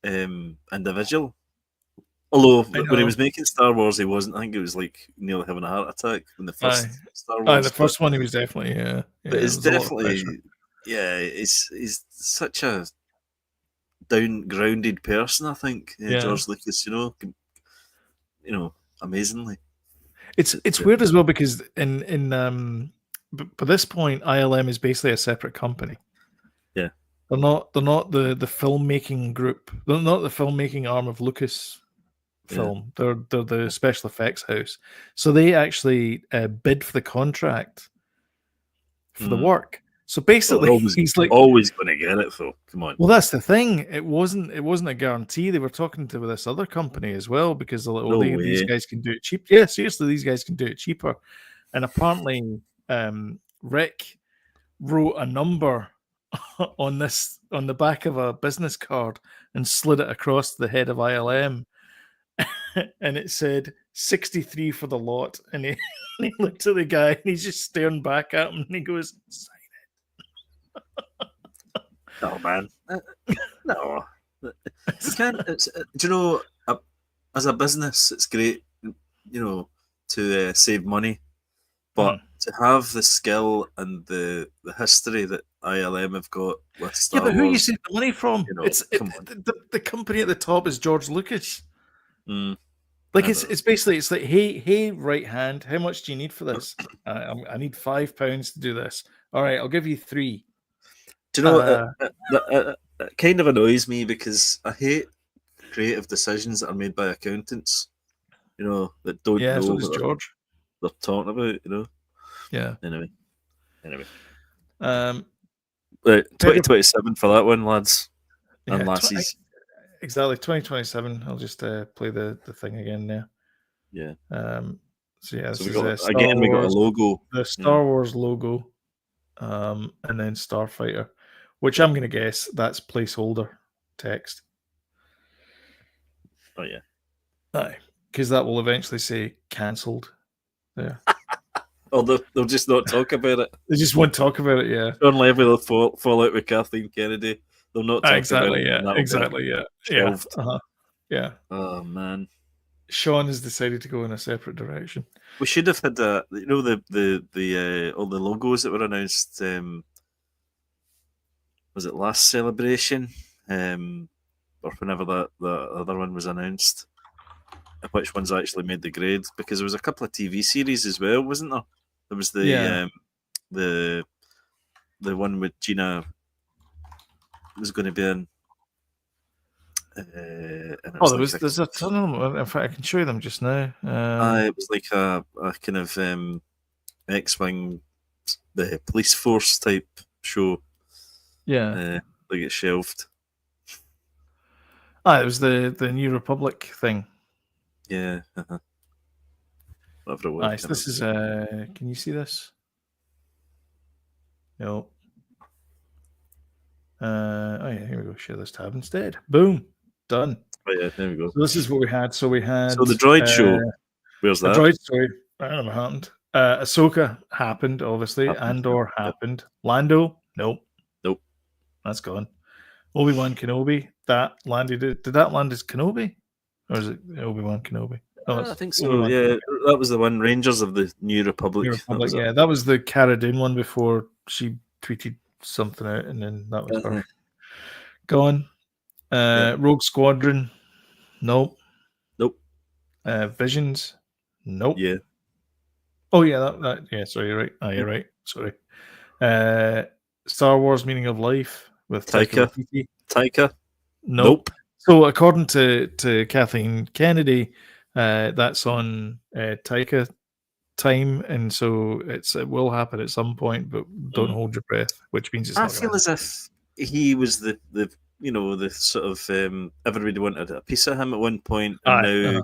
individual. Although when he was making Star Wars, he wasn't. I think it was like nearly having a heart attack when the first Star Wars. The first one, he was definitely But it's definitely he's such a grounded person. I think George Lucas, amazingly. It's weird as well because in by this point, ILM is basically a separate company. Yeah, they're not the filmmaking group. They're not the filmmaking arm of Lucas Film. They're the special effects house. So they actually bid for the contract for the work. So basically, he's like always going to get it. Though, come on. Well, that's the thing. It wasn't a guarantee. They were talking to this other company as well because they're like, these guys can do it cheap. Yeah, seriously, these guys can do it cheaper. And apparently, Rick wrote a number on the back of a business card and slid it across the head of ILM, and it said 63 for the lot. And he looked at the guy and he's just staring back at him and he goes, "No, man, no, you can't." Do you know? As a business, it's great, to save money, but to have the skill and the history that ILM have got with Star Wars. But who you save the money from? The company at the top is George Lucas. It's basically like, hey, right hand, how much do you need for this? I need £5 to do this. All right, I'll give you 3. Do you know it kind of annoys me because I hate creative decisions that are made by accountants, that don't know what they're talking about, Yeah. Anyway. 2027 for that one, lads and lassies. Exactly, 2027. I'll just play the thing again now. Yeah. So yeah, we got a logo. The Star Wars logo, and then Starfighter, which I'm going to guess that's placeholder text. Oh yeah. Aye, because that will eventually say cancelled there. They'll just not talk about it. They just won't talk about it, yeah. Shawn Levy will fall out with Kathleen Kennedy. They'll not talk about it. Yeah. Yeah. Oh man. Shawn has decided to go in a separate direction. We should have had all the logos that were announced. Was it last Celebration? Or whenever the other one was announced? Which ones actually made the grade? Because there was a couple of TV series as well, wasn't there? There was the one with Gina was going to be in. There's a ton of them. In fact, I can show you them just now. It was like a kind of X-Wing, the police force type show. Yeah, they get shelved. It was the New Republic thing. Yeah. Whatever it was. So this is. Can you see this? No. Here we go. Share this tab instead. Boom. Done. Oh yeah, there we go. So this is what we had. So we had. So the droid show. Where's that? The droid story. I don't know what happened. Ahsoka happened, obviously. Andor happened. Lando. Nope. That's gone. Obi-Wan Kenobi. That landed. Did that land as Kenobi, or is it Obi-Wan Kenobi? I think so. Obi-Wan Kenobi. That was the one. Rangers of the New Republic. That was the Cara Dune one before she tweeted something out, and then that was her. Gone. Rogue Squadron. Nope. Visions. Nope. Yeah. Oh yeah, yeah. Sorry, you're right. You're right. Sorry. Star Wars: Meaning of Life with Taika. Nope. So according to Kathleen Kennedy, that's on Taika time, and so it will happen at some point, but don't hold your breath. Which means it's. I feel as if he was the sort of everybody wanted a piece of him at one point, and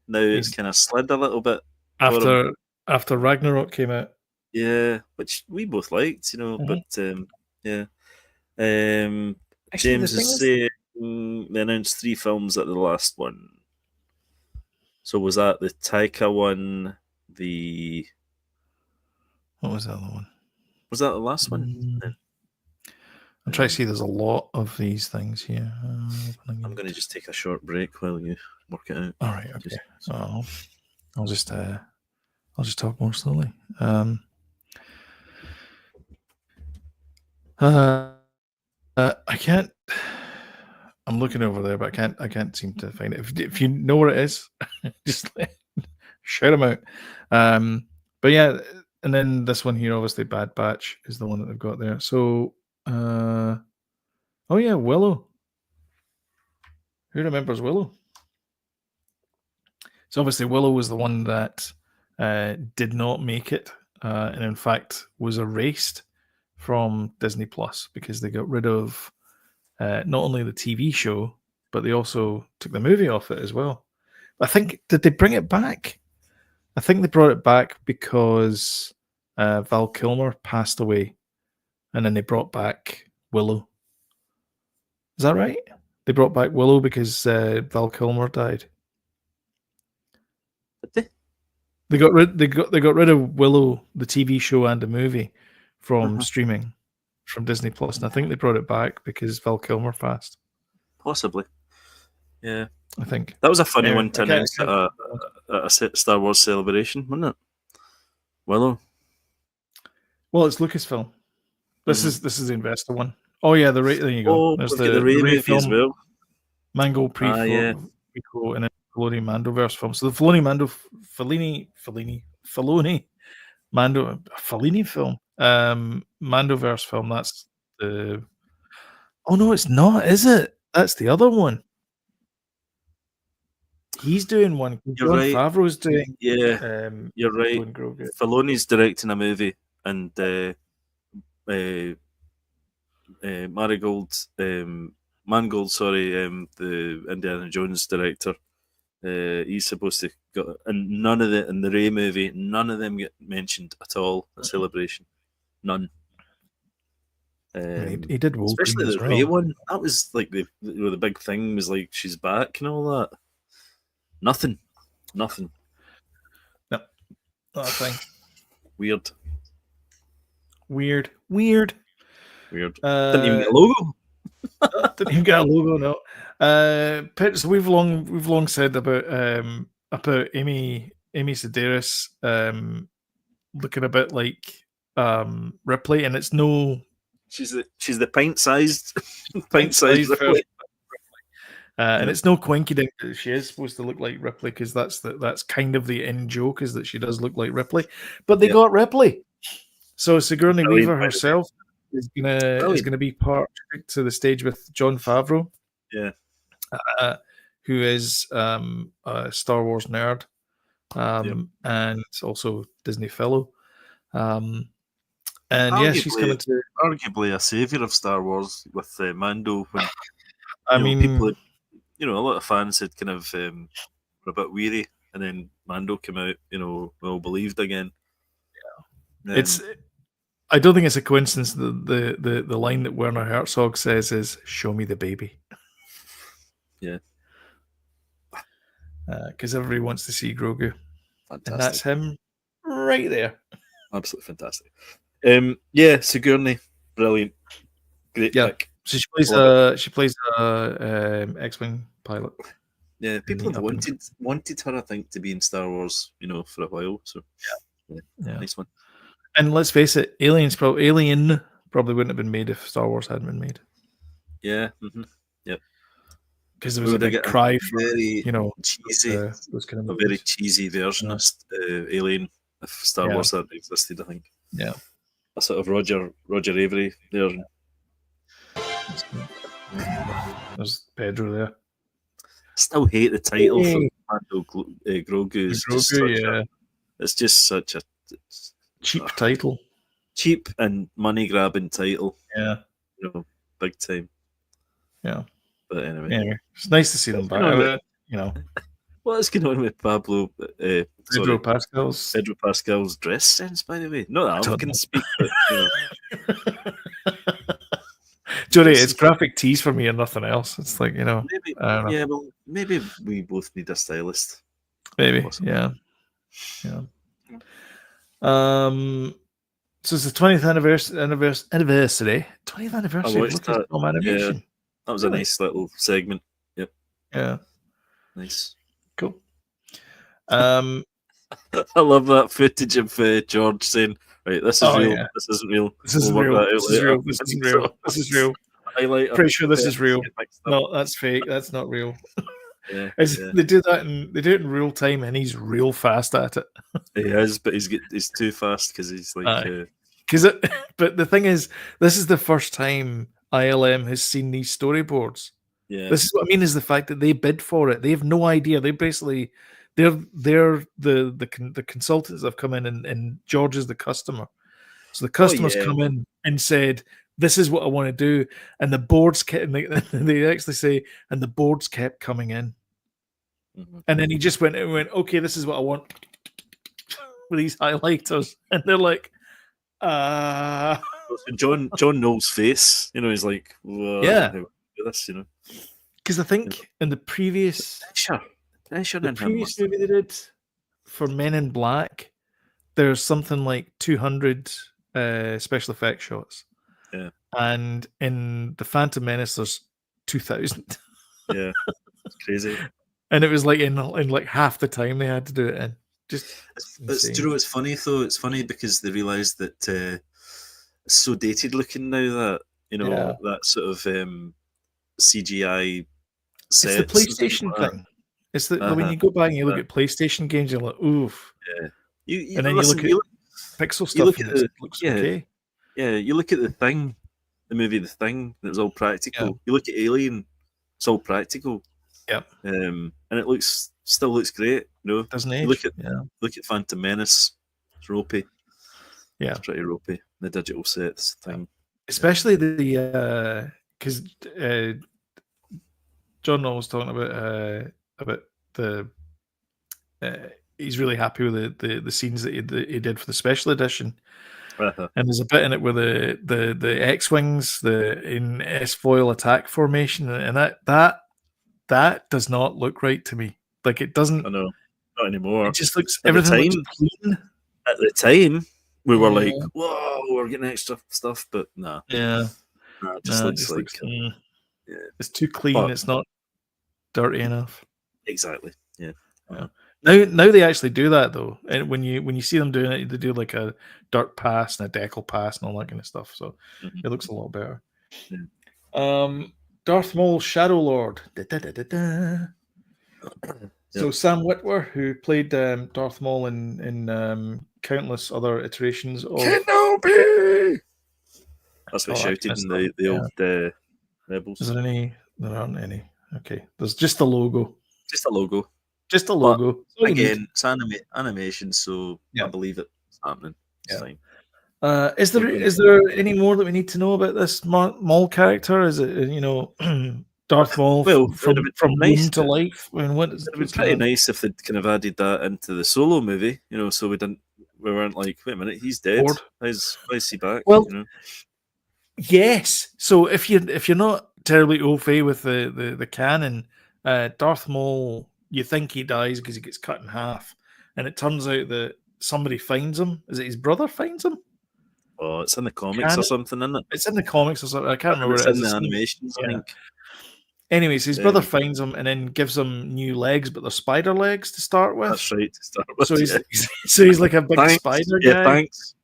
now it's kind of slid a little bit after Ragnarok came out. Yeah, which we both liked, but yeah. James is saying they announced 3 films at the last one. So was that the Taika one? What was the other one? Was that the last one? I'm trying to see. There's a lot of these things here. I'm going to just take a short break while you work it out. All right. Okay. I'll just talk more slowly. I can't. I'm looking over there, but I can't seem to find it. If you know where it is, just shout them out. But yeah, and then this one here, obviously, Bad Batch is the one that they've got there. So, oh yeah, Willow. Who remembers Willow? So obviously, Willow was the one that did not make it, and in fact was erased from Disney Plus because they got rid of not only the TV show, but they also took the movie off it as well. I think, did they bring it back? I think they brought it back because Val Kilmer passed away, and then they brought back Willow. Is that right? They brought back Willow because Val Kilmer died. Did they? They got rid of Willow, the TV show and the movie, from streaming from Disney Plus, and I think they brought it back because Val Kilmer passed. Possibly, yeah. I think that was a funny one to announce at a Star Wars celebration, wasn't it? Willow. Well, it's Lucasfilm. This is the investor one. Oh yeah, there you go. There's the Rey movie as well. Mango prequel and then Filoni Mandoverse film. So the Filoni film. Mandoverse film. That's the. Oh no, it's not, is it? That's the other one. He's doing one. You're right. Favreau's doing. Yeah, you're right. Filoni's directing a movie, and Mangold, the Indiana Jones director, he's supposed to go, and none of the in the Rey movie, none of them get mentioned at all at Celebration. None. He did Wolverine, especially the Rey one. That was like the big thing was like she's back and all that. Nothing. No, not a thing. Weird. Didn't even get a logo. Didn't even get a logo. No. So we've long said about Amy Sedaris looking a bit like Ripley, and it's no. She's the pint-sized Ripley. And it's no quinky dink that she is supposed to look like Ripley, because that's kind of the in joke, is that she does look like Ripley. But they got Ripley, so Sigourney Weaver herself is gonna be part to the stage with Jon Favreau, who is a Star Wars nerd, and also Disney fellow. And arguably, she's coming to arguably a savior of Star Wars with Mando. When people, a lot of fans had kind of were a bit weary, and then Mando came out, well believed again. Yeah, I don't think it's a coincidence that the line that Werner Herzog says is "Show me the baby." Yeah, because everybody wants to see Grogu. Fantastic. And that's him right there. Absolutely fantastic. Sigourney, brilliant, great pick. So she plays X-wing pilot. Yeah, people have wanted her, I think, to be in Star Wars, for a while. So yeah, nice one. And let's face it, Alien probably wouldn't have been made if Star Wars hadn't been made. Yeah. Yep. Because there was a big cry for cheesy, those kind of a very cheesy version of Alien if Star Wars hadn't existed. I think. Yeah. A sort of Roger Avery version. There's Pedro there. Still hate the title for Mando Grogu. It's just such a cheap title. Cheap and money grabbing title. Yeah. Big time. Yeah. But anyway. It's nice to see them back. What is going on with Pedro Pascal's dress sense, by the way? Not that I can speak, but Johnny, it's graphic tees for me and nothing else. It's like, maybe, I don't know. Yeah, well, maybe we both need a stylist. Maybe, yeah. So it's the 20th anniversary. 20th anniversary of watched that. Lucasfilm Animation. Yeah, that was a nice little segment. Yep. Yeah. Nice. Cool. I love that footage of George saying, "Right, this is real. Yeah. This isn't real. This isn't real. This is real. This isn't real. This is real. Pretty sure this is real. No, that's fake. That's not real." Yeah, They do that and they do it in real time, and he's real fast at it. He is, but he's too fast because he's like. But the thing is, this is the first time ILM has seen these storyboards. Yeah, this is what I mean is the fact that they bid for it. They have no idea. They basically they're the consultants that have come in, and George is the customer. So the customers come in and said, "This is what I want to do," and the boards kept. And they actually say, and the boards kept coming in, and then he just went, "Okay, this is what I want," with these highlighters, and they're like, John Knowles' face, he's like, do this, because I think in the previous movie they did for Men in Black, there's something like 200 special effects shots. Yeah. And in The Phantom Menace, there's 2,000. Yeah. It's crazy. And it was like in like half the time they had to do it in. Do you know what's funny though? It's funny because they realised that it's so dated looking now that, that sort of CGI sets. It's the PlayStation thing. It's when you go back and you look at PlayStation games, you're like, oof. Yeah. And then you look at pixel stuff and it looks okay. Yeah, you look at the movie The Thing, and it was all practical. Yeah. You look at Alien, it's all practical. Yep. And it still looks great, Doesn't age. Look at Phantom Menace. It's ropey. Yeah. It's pretty ropey. The digital sets thing. Especially because John was talking about the he's really happy with the scenes that he did for the special edition. Uh-huh. And there's a bit in it where the X-wings in S-foil attack formation, and that does not look right to me. Like it doesn't. I know, not anymore. It just looks everything looks clean. At the time, we were like, "Whoa, we're getting extra stuff," but nah. Yeah, it just looks like it's too clean. But it's not dirty enough. Exactly. Yeah. Now they actually do that though, and when you see them doing it, they do like a dirt pass and a decal pass and all that kind of stuff. So it looks a lot better. Yeah. Darth Maul, Shadow Lord. So Sam Witwer, who played Darth Maul in countless other iterations of Kenobi. That's what shouted in the old Rebels. Is there any? There aren't any. Okay, there's just the logo. Just a logo. Just a logo. Again, it's animation, so I believe it's happening. It's fine. Is there any more that we need to know about this Maul character? Is it Darth Maul from nice to life? I mean, it would be pretty nice if they'd kind of added that into the Solo movie, so we weren't like, wait a minute, he's dead. Why is he back? Well, yes. So if you're not terribly au fait with the canon, Darth Maul, you think he dies because he gets cut in half, and it turns out that somebody finds him. Is it his brother finds him? Oh, it's in the comics or something, isn't it? It's in the comics or something. I can't remember. It's in the animations, I think. Anyways, his brother finds him and then gives him new legs, but they're spider legs to start with. That's right, to start with. So he's like a big spider guy. Yeah, thanks.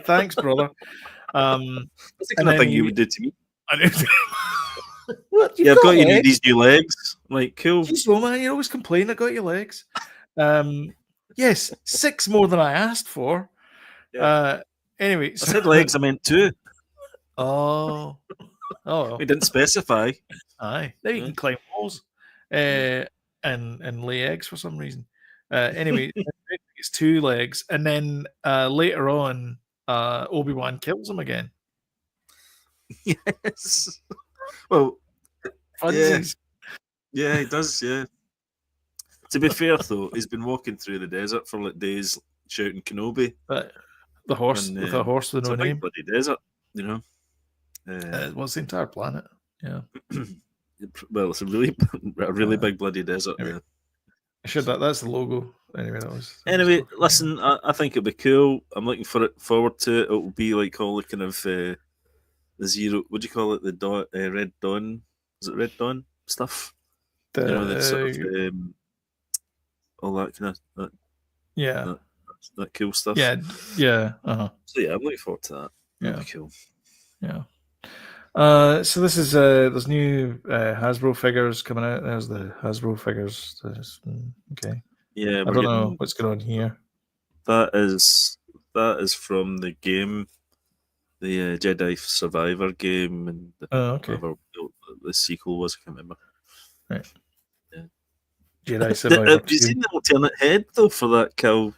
Thanks, brother. That's the kind of thing you would do to me. I know. What? I've got you these new legs. Like, cool. Jeez, man, you always complain I got your legs. Yes, 6 more than I asked for. Yeah. Anyway, I said legs, I meant 2. Oh. We didn't specify. Aye. Now you can climb walls and lay eggs for some reason. Anyway, it's 2 legs, and then later on, Obi-Wan kills him again. Yes. Well, yeah, he does. Yeah. To be fair, though, he's been walking through the desert for like days, shouting Kenobi. But the horse with a horse with no name. It's a bloody desert, What's the entire planet? Yeah. Well, it's a really big bloody desert. Sure, that's the logo. Anyway, that was. Anyway, listen, I think it'll be cool. I'm looking forward to it. It will be like all the kind of the zero. What do you call it? The Red Dawn. Is it Red Dawn stuff? The sort of all that kind of that cool stuff. Yeah. So yeah, I'm looking forward to that. That'll be cool. Yeah. So this is there's new Hasbro figures coming out. There's the Hasbro figures. Okay. Yeah, I don't know what's going on here. That is from the game, the Jedi Survivor game, and whatever the sequel was. I can't remember. Right. Yeah. Jedi Survivor. Have you seen the alternate head though for that cow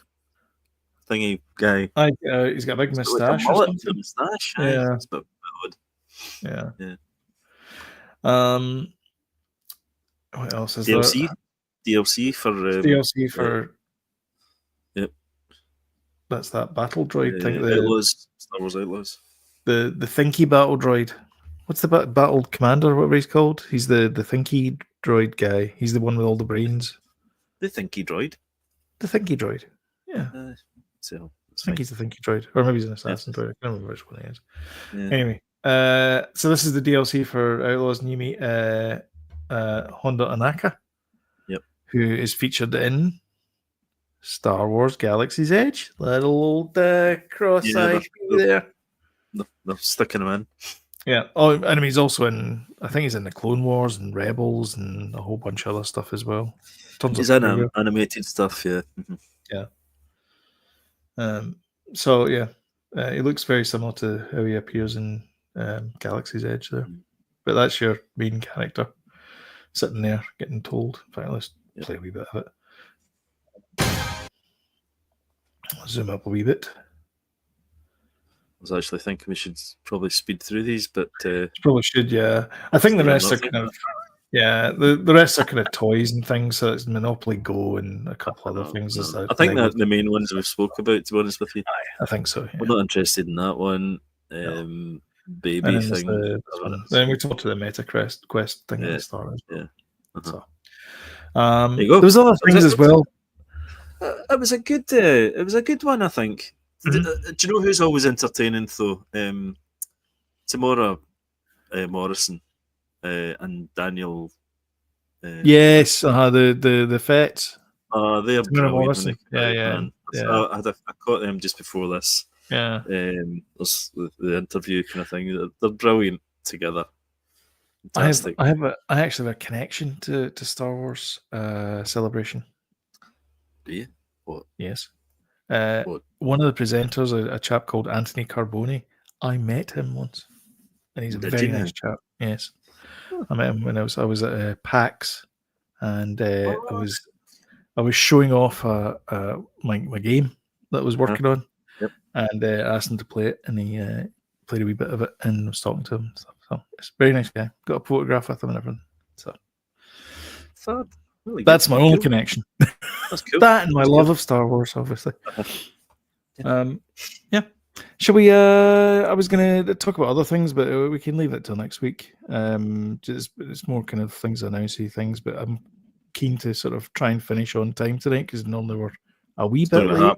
thingy guy? He's got a big moustache. Like a moustache. Yeah. It's a bit odd. Yeah. What else is DLC? there? DLC for DLC for. Yep. That's that battle droid thing. Outlaws, Star Wars Outlaws. The Thinky battle droid. What's the battle commander? Whatever he's called. He's the Thinky droid guy. He's the one with all the brains. The Thinky droid. The Thinky droid. Yeah. I think he's the Thinky droid, or maybe he's an assassin droid. I can't remember which one he is. Yeah. Anyway, so this is the DLC for Outlaws, and you meet Honda Anaka. Yep. Who is featured in Star Wars Galaxy's Edge. Little old cross-eyed there. They're sticking him in. Yeah. Oh, and he's also in. I think he's in the Clone Wars and Rebels and a whole bunch of other stuff as well. He's in animated stuff. Yeah. Mm-hmm. Yeah. So yeah, he looks very similar to how he appears in Galaxy's Edge there. But that's your main character sitting there getting told. In fact, let's play a wee bit of it. I'll zoom up a wee bit. I was actually thinking we should probably speed through these, but probably should. Yeah, I think the rest are kind of. Yeah, the rest are kind of toys and things. So it's Monopoly Go and a couple other things. I think that the main ones we've spoke about. To be honest with you, I think so. Yeah. We're not interested in that one. Baby thing. Then we talked to the Meta Quest thing at the start. Yeah. So, there was other things as well. It was a good one, I think. Mm-hmm. Do you know who's always entertaining though? Tamora Morrison. And Daniel. Yes, the Fets. They're brilliant. Yeah. I caught them just before this. Yeah. The interview kind of thing. They're brilliant together. Fantastic. I actually have a connection to Star Wars Celebration. Do you? What? Yes. One of the presenters, a chap called Anthony Carboni. I met him once, and he's a very nice chap. Yes. I met him when I was at PAX, and I was showing off my game that I was working on, and asked him to play it, and he played a wee bit of it, and was talking to him and stuff. So it's a very nice guy. Got a photograph with him and everything. So really that's my only connection. That's cool. That and my love of Star Wars, obviously. Yeah. Shall we? I was going to talk about other things, but we can leave it till next week. It's more kind of things announcey things, but I'm keen to sort of try and finish on time tonight because normally we're a wee bit late.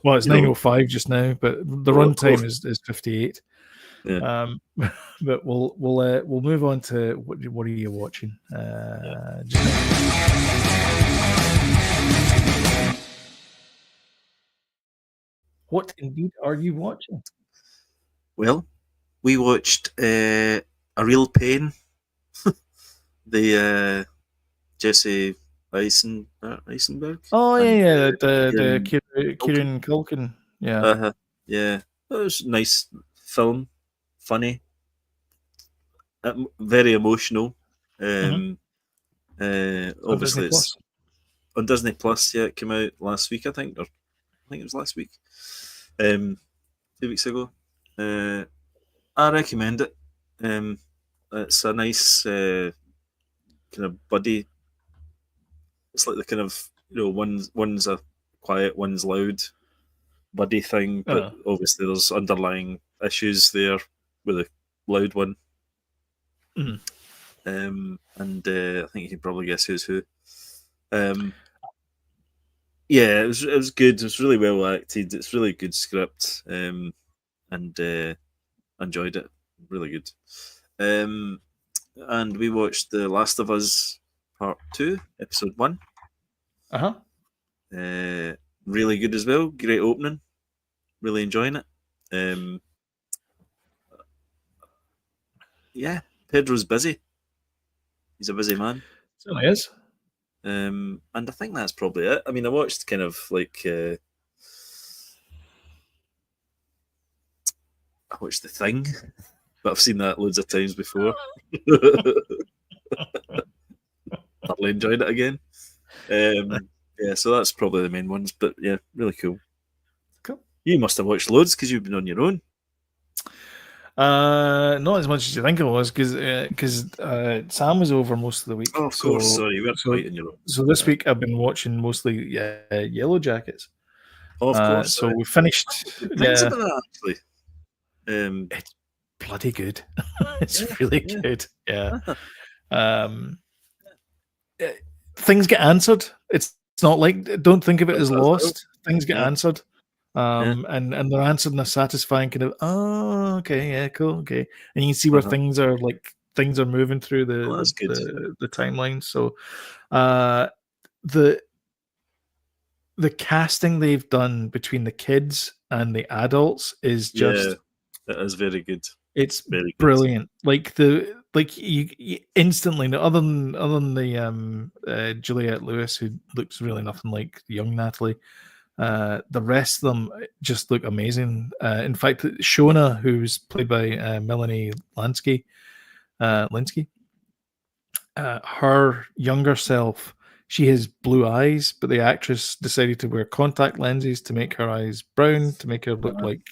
Well, it's 9:05 just now, but the run time is 58. Yeah. But we'll move on to what are you watching? What indeed are you watching? Well, we watched A Real Pain, the Jesse Eisenberg. Oh yeah, the Kieran Culkin. Yeah, yeah. It was a nice film, funny, very emotional. Obviously, it's on Disney Plus. Yeah, it came out last week, I think, or I think it was last week. 2 weeks ago. I recommend it. It's a nice kind of buddy. It's like the kind of one's a quiet, one's loud buddy thing, but obviously there's underlying issues there with the loud one. Mm-hmm. And I think you can probably guess who's who. Yeah, it was good. It was really well acted. It's really good script, and enjoyed it. Really good. And we watched The Last of Us Part 2, Episode 1. Really good as well. Great opening. Really enjoying it. Yeah, Pedro's busy. He's a busy man. Certainly is. And I think that's probably it. I mean, I watched kind of like I watched The Thing, but I've seen that loads of times before. Thoroughly enjoyed it again. Yeah, so that's probably the main ones. But yeah, really cool. Cool. You must have watched loads because you've been on your own. Not as much as you think it was, because Sam was over most of the week. Oh, of course. Sorry, you weren't quite on your own. So this week I've been watching mostly Yellow Jackets. Oh, of course. So we finished. Things about that, actually. It's bloody good. It's really good. Yeah. Things get answered. It's not like, don't think of it as lost. Things get answered. And they're answered in a satisfying kind of, oh, okay, yeah, cool, okay. And you can see where things are moving through the timeline. So the casting they've done between the kids and the adults is just it is very good. It's very brilliant. Good. Like you instantly, other than the Juliette Lewis, who looks really nothing like young Natalie. The rest of them just look amazing. In fact, Shona, who's played by Melanie Linsky, her younger self, she has blue eyes, but the actress decided to wear contact lenses to make her eyes brown, to make her look like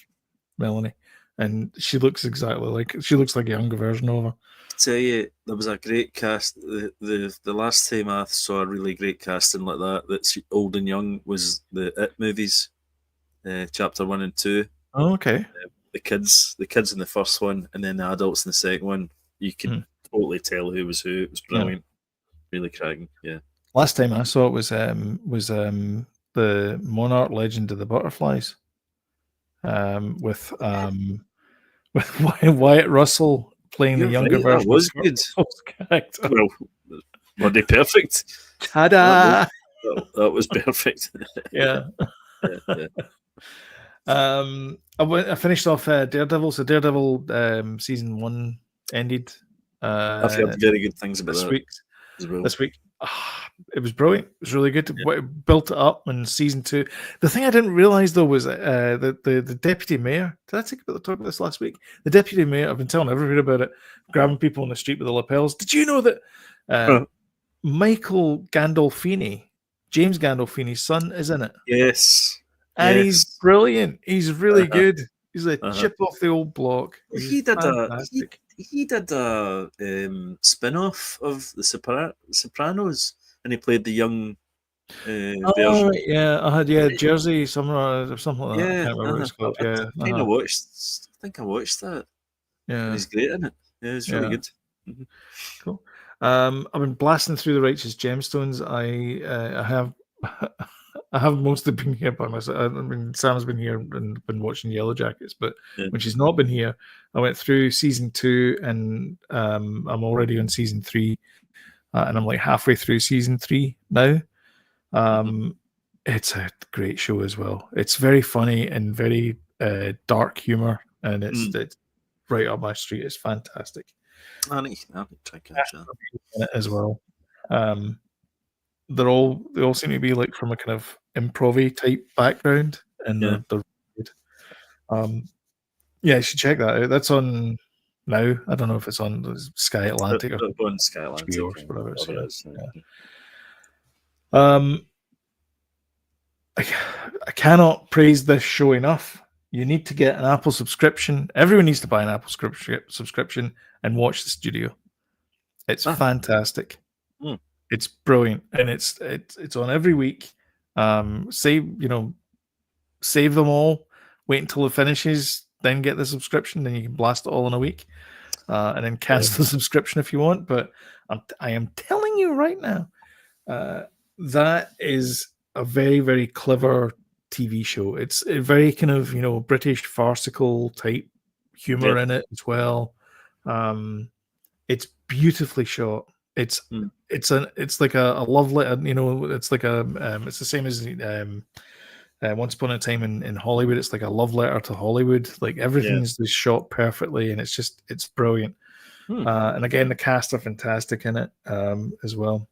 Melanie. And she looks exactly like a younger version of her. Tell you, there was a great cast. The last time I saw a really great casting like that's old and young, was the It movies, chapter 1 and 2. Oh, okay. The kids in the first one, and then the adults in the second one. You can totally tell who was who. It was brilliant. Yeah. Really cracking. Yeah. Last time I saw it was the Monarch Legend of the Butterflies, with Wyatt Russell playing the younger version. That was good. Character. Well, were they perfect? Ta-da! That was perfect. Yeah. I finished off Daredevil. So Daredevil season 1 ended. I've heard very good things about this week. It was brilliant. It was really good. Yeah. It built it up in season 2. The thing I didn't realize though was the deputy mayor. Did I talk about this last week? The deputy mayor. I've been telling everybody about it. Grabbing people on the street with the lapels. Did you know that Michael Gandolfini, James Gandolfini's son, is in it? Yes. And he's brilliant. He's really good. He's a chip off the old block. He did a spin-off of the Sopranos, and he played the young version. Yeah, I had Jersey somewhere or something like that. I can't remember what it's called. I think I watched that. Yeah, he's great in it. Yeah, it's really good. Mm-hmm. Cool. I've been blasting through the Righteous Gemstones. I have mostly been here by myself. I mean, Sam's been here and been watching Yellow Jackets, but when she's not been here, I went through season 2 and I'm already on season 3, and I'm like halfway through season 3 now. It's a great show as well. It's very funny and very dark humor, and it's right up my street. It's fantastic. I need to try to catch that as well. They all seem to be like from a kind of improv type background, and they're good. You should check that out. That's on now. I don't know if it's on Sky Atlantic or on Sky Atlantic or whatever it is. I cannot praise this show enough. You need to get an Apple subscription. Everyone needs to buy an Apple subscription and watch the studio. It's fantastic. It's brilliant, and it's on every week. Save them all. Wait until it finishes, then get the subscription. Then you can blast it all in a week, and then cancel the subscription if you want. But I am telling you right now, that is a very, very clever TV show. It's a very kind of, British farcical type humor in it as well. It's beautifully shot. It's like a love letter, it's like it's the same as Once Upon a Time in Hollywood. It's like a love letter to Hollywood. Like everything's just shot perfectly, and it's brilliant. And again, the cast are fantastic in it as well.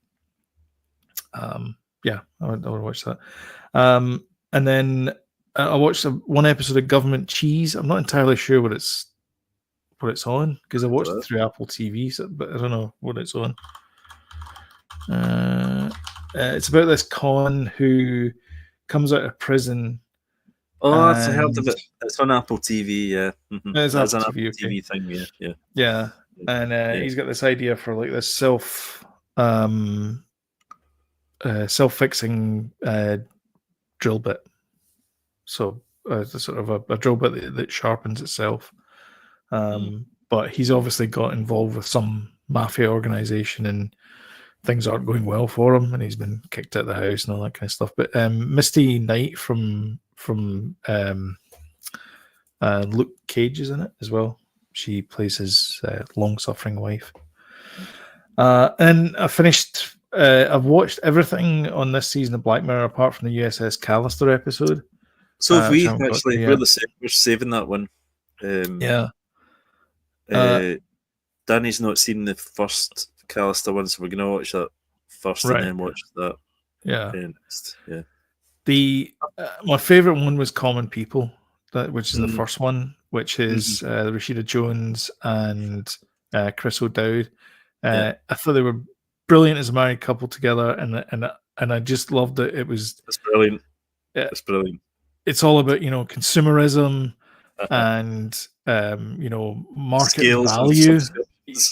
Yeah, I would watch that. And then I watched one episode of Government Cheese. I'm not entirely sure what it's on because I watched it through Apple TV, but I don't know what it's on. It's about this con who comes out of prison. Oh, I've heard of it. It's on Apple TV, yeah. Mm-hmm. It's an Apple TV thing, yeah. Yeah, and he's got this idea for like this self-fixing drill bit. So sort of a drill bit that sharpens itself. But he's obviously got involved with some mafia organization, and things aren't going well for him, and he's been kicked out of the house and all that kind of stuff. But Misty Knight from Luke Cage is in it as well. She plays his long-suffering wife. And I've watched everything on this season of Black Mirror apart from the USS Callister episode. So if we actually, we're saving that one. Danny's not seen the first Callister one, so we're going to watch that first and then watch that. Next. Yeah. My favorite one was Common People, which is the first one, which is Rashida Jones and Chris O'Dowd. I thought they were brilliant as a married couple together, and I just loved it. It's brilliant. It's brilliant. It's all about consumerism and market scales value.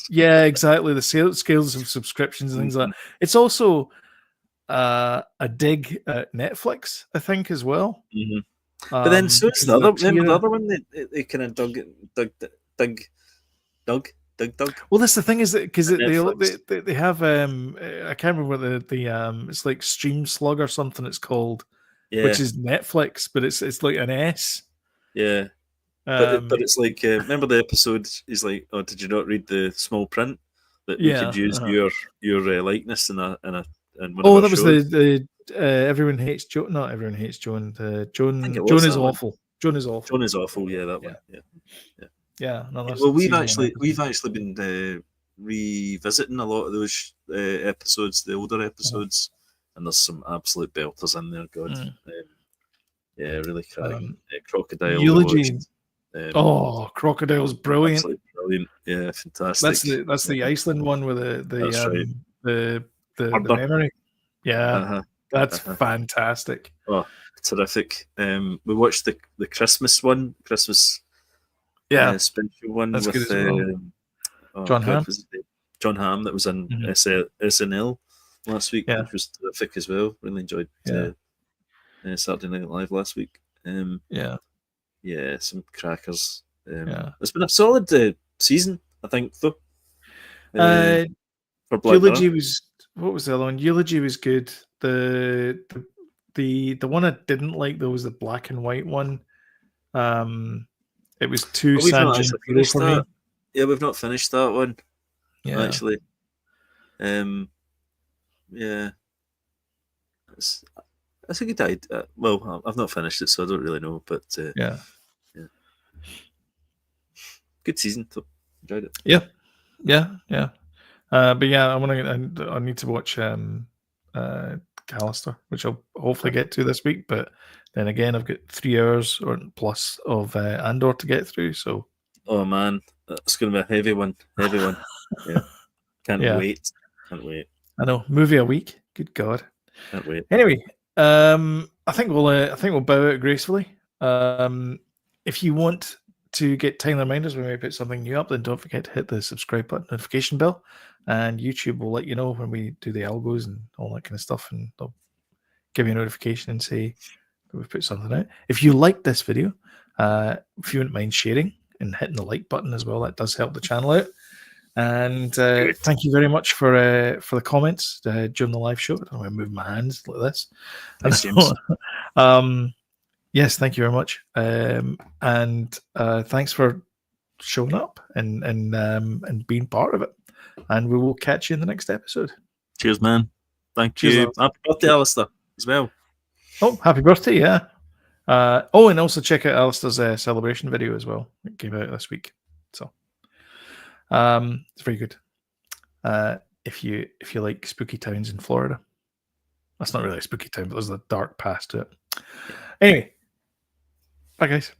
Yeah, exactly. The scales of subscriptions and things like that. It's also a dig at Netflix, I think, as well. But then so is the other. Remember the other one? They kind of dug. Well, that's the thing, is that because they have I can't remember what the it's like Stream Slug or something it's called, which is Netflix, but it's like an S. Yeah. But it's like remember the episode is like, oh, did you not read the small print that we could use your likeness in one of our shows? Was the Everyone Hates Joan. Not Everyone Hates Joan. Joan is awful. Joan is awful. Joan is awful. Yeah, that one. Yeah. No, well, we've actually been revisiting a lot of those episodes, the older episodes, and there's some absolute belters in there. God, really cracking. Crocodile Eulogy. Crocodile's brilliant. Absolutely brilliant. Yeah, fantastic. That's the Iceland one with the memory. Yeah, that's fantastic. Oh, terrific. We watched the Christmas one, special one that's with John Hamm. John Hamm that was in SNL last week, which was terrific as well. Really enjoyed Saturday Night Live last week. Some crackers. It's been a solid season, I think, though. For Black Eulogy was. What was the other one? Eulogy was good. The one I didn't like though was the black and white one. It was too San Junipero for me. Yeah, we've not finished that one. Yeah, actually. I think it died. Well, I've not finished it, so I don't really know. But good season. So enjoyed it. Yeah. But yeah, I need to watch Callister, which I'll hopefully get to this week. But then again, I've got 3 hours or plus of Andor to get through. So, oh man, it's going to be a heavy one. Yeah, can't wait. I know, movie a week. Good God, can't wait. Anyway, I think we'll bow out gracefully. If you want to get time reminders when we put something new up, then don't forget to hit the subscribe button, notification bell, and YouTube will let you know when we do the algos and all that kind of stuff, and they'll give you a notification and say that we've put something out. If you like this video, if you wouldn't mind sharing and hitting the like button as well, that does help the channel out. And thank you very much for the comments during the live show. I don't know why I move my hands like this. Thanks, James. Yes, thank you very much. And thanks for showing up and being part of it. And we will catch you in the next episode. Cheers, man. Thank you. Happy birthday, Alistair, as well. Oh, happy birthday, yeah. And also check out Alistair's celebration video as well. It came out this week. So it's very good. If you like spooky towns in Florida. That's not really a spooky town, but there's a dark past to it. Anyway, bye guys.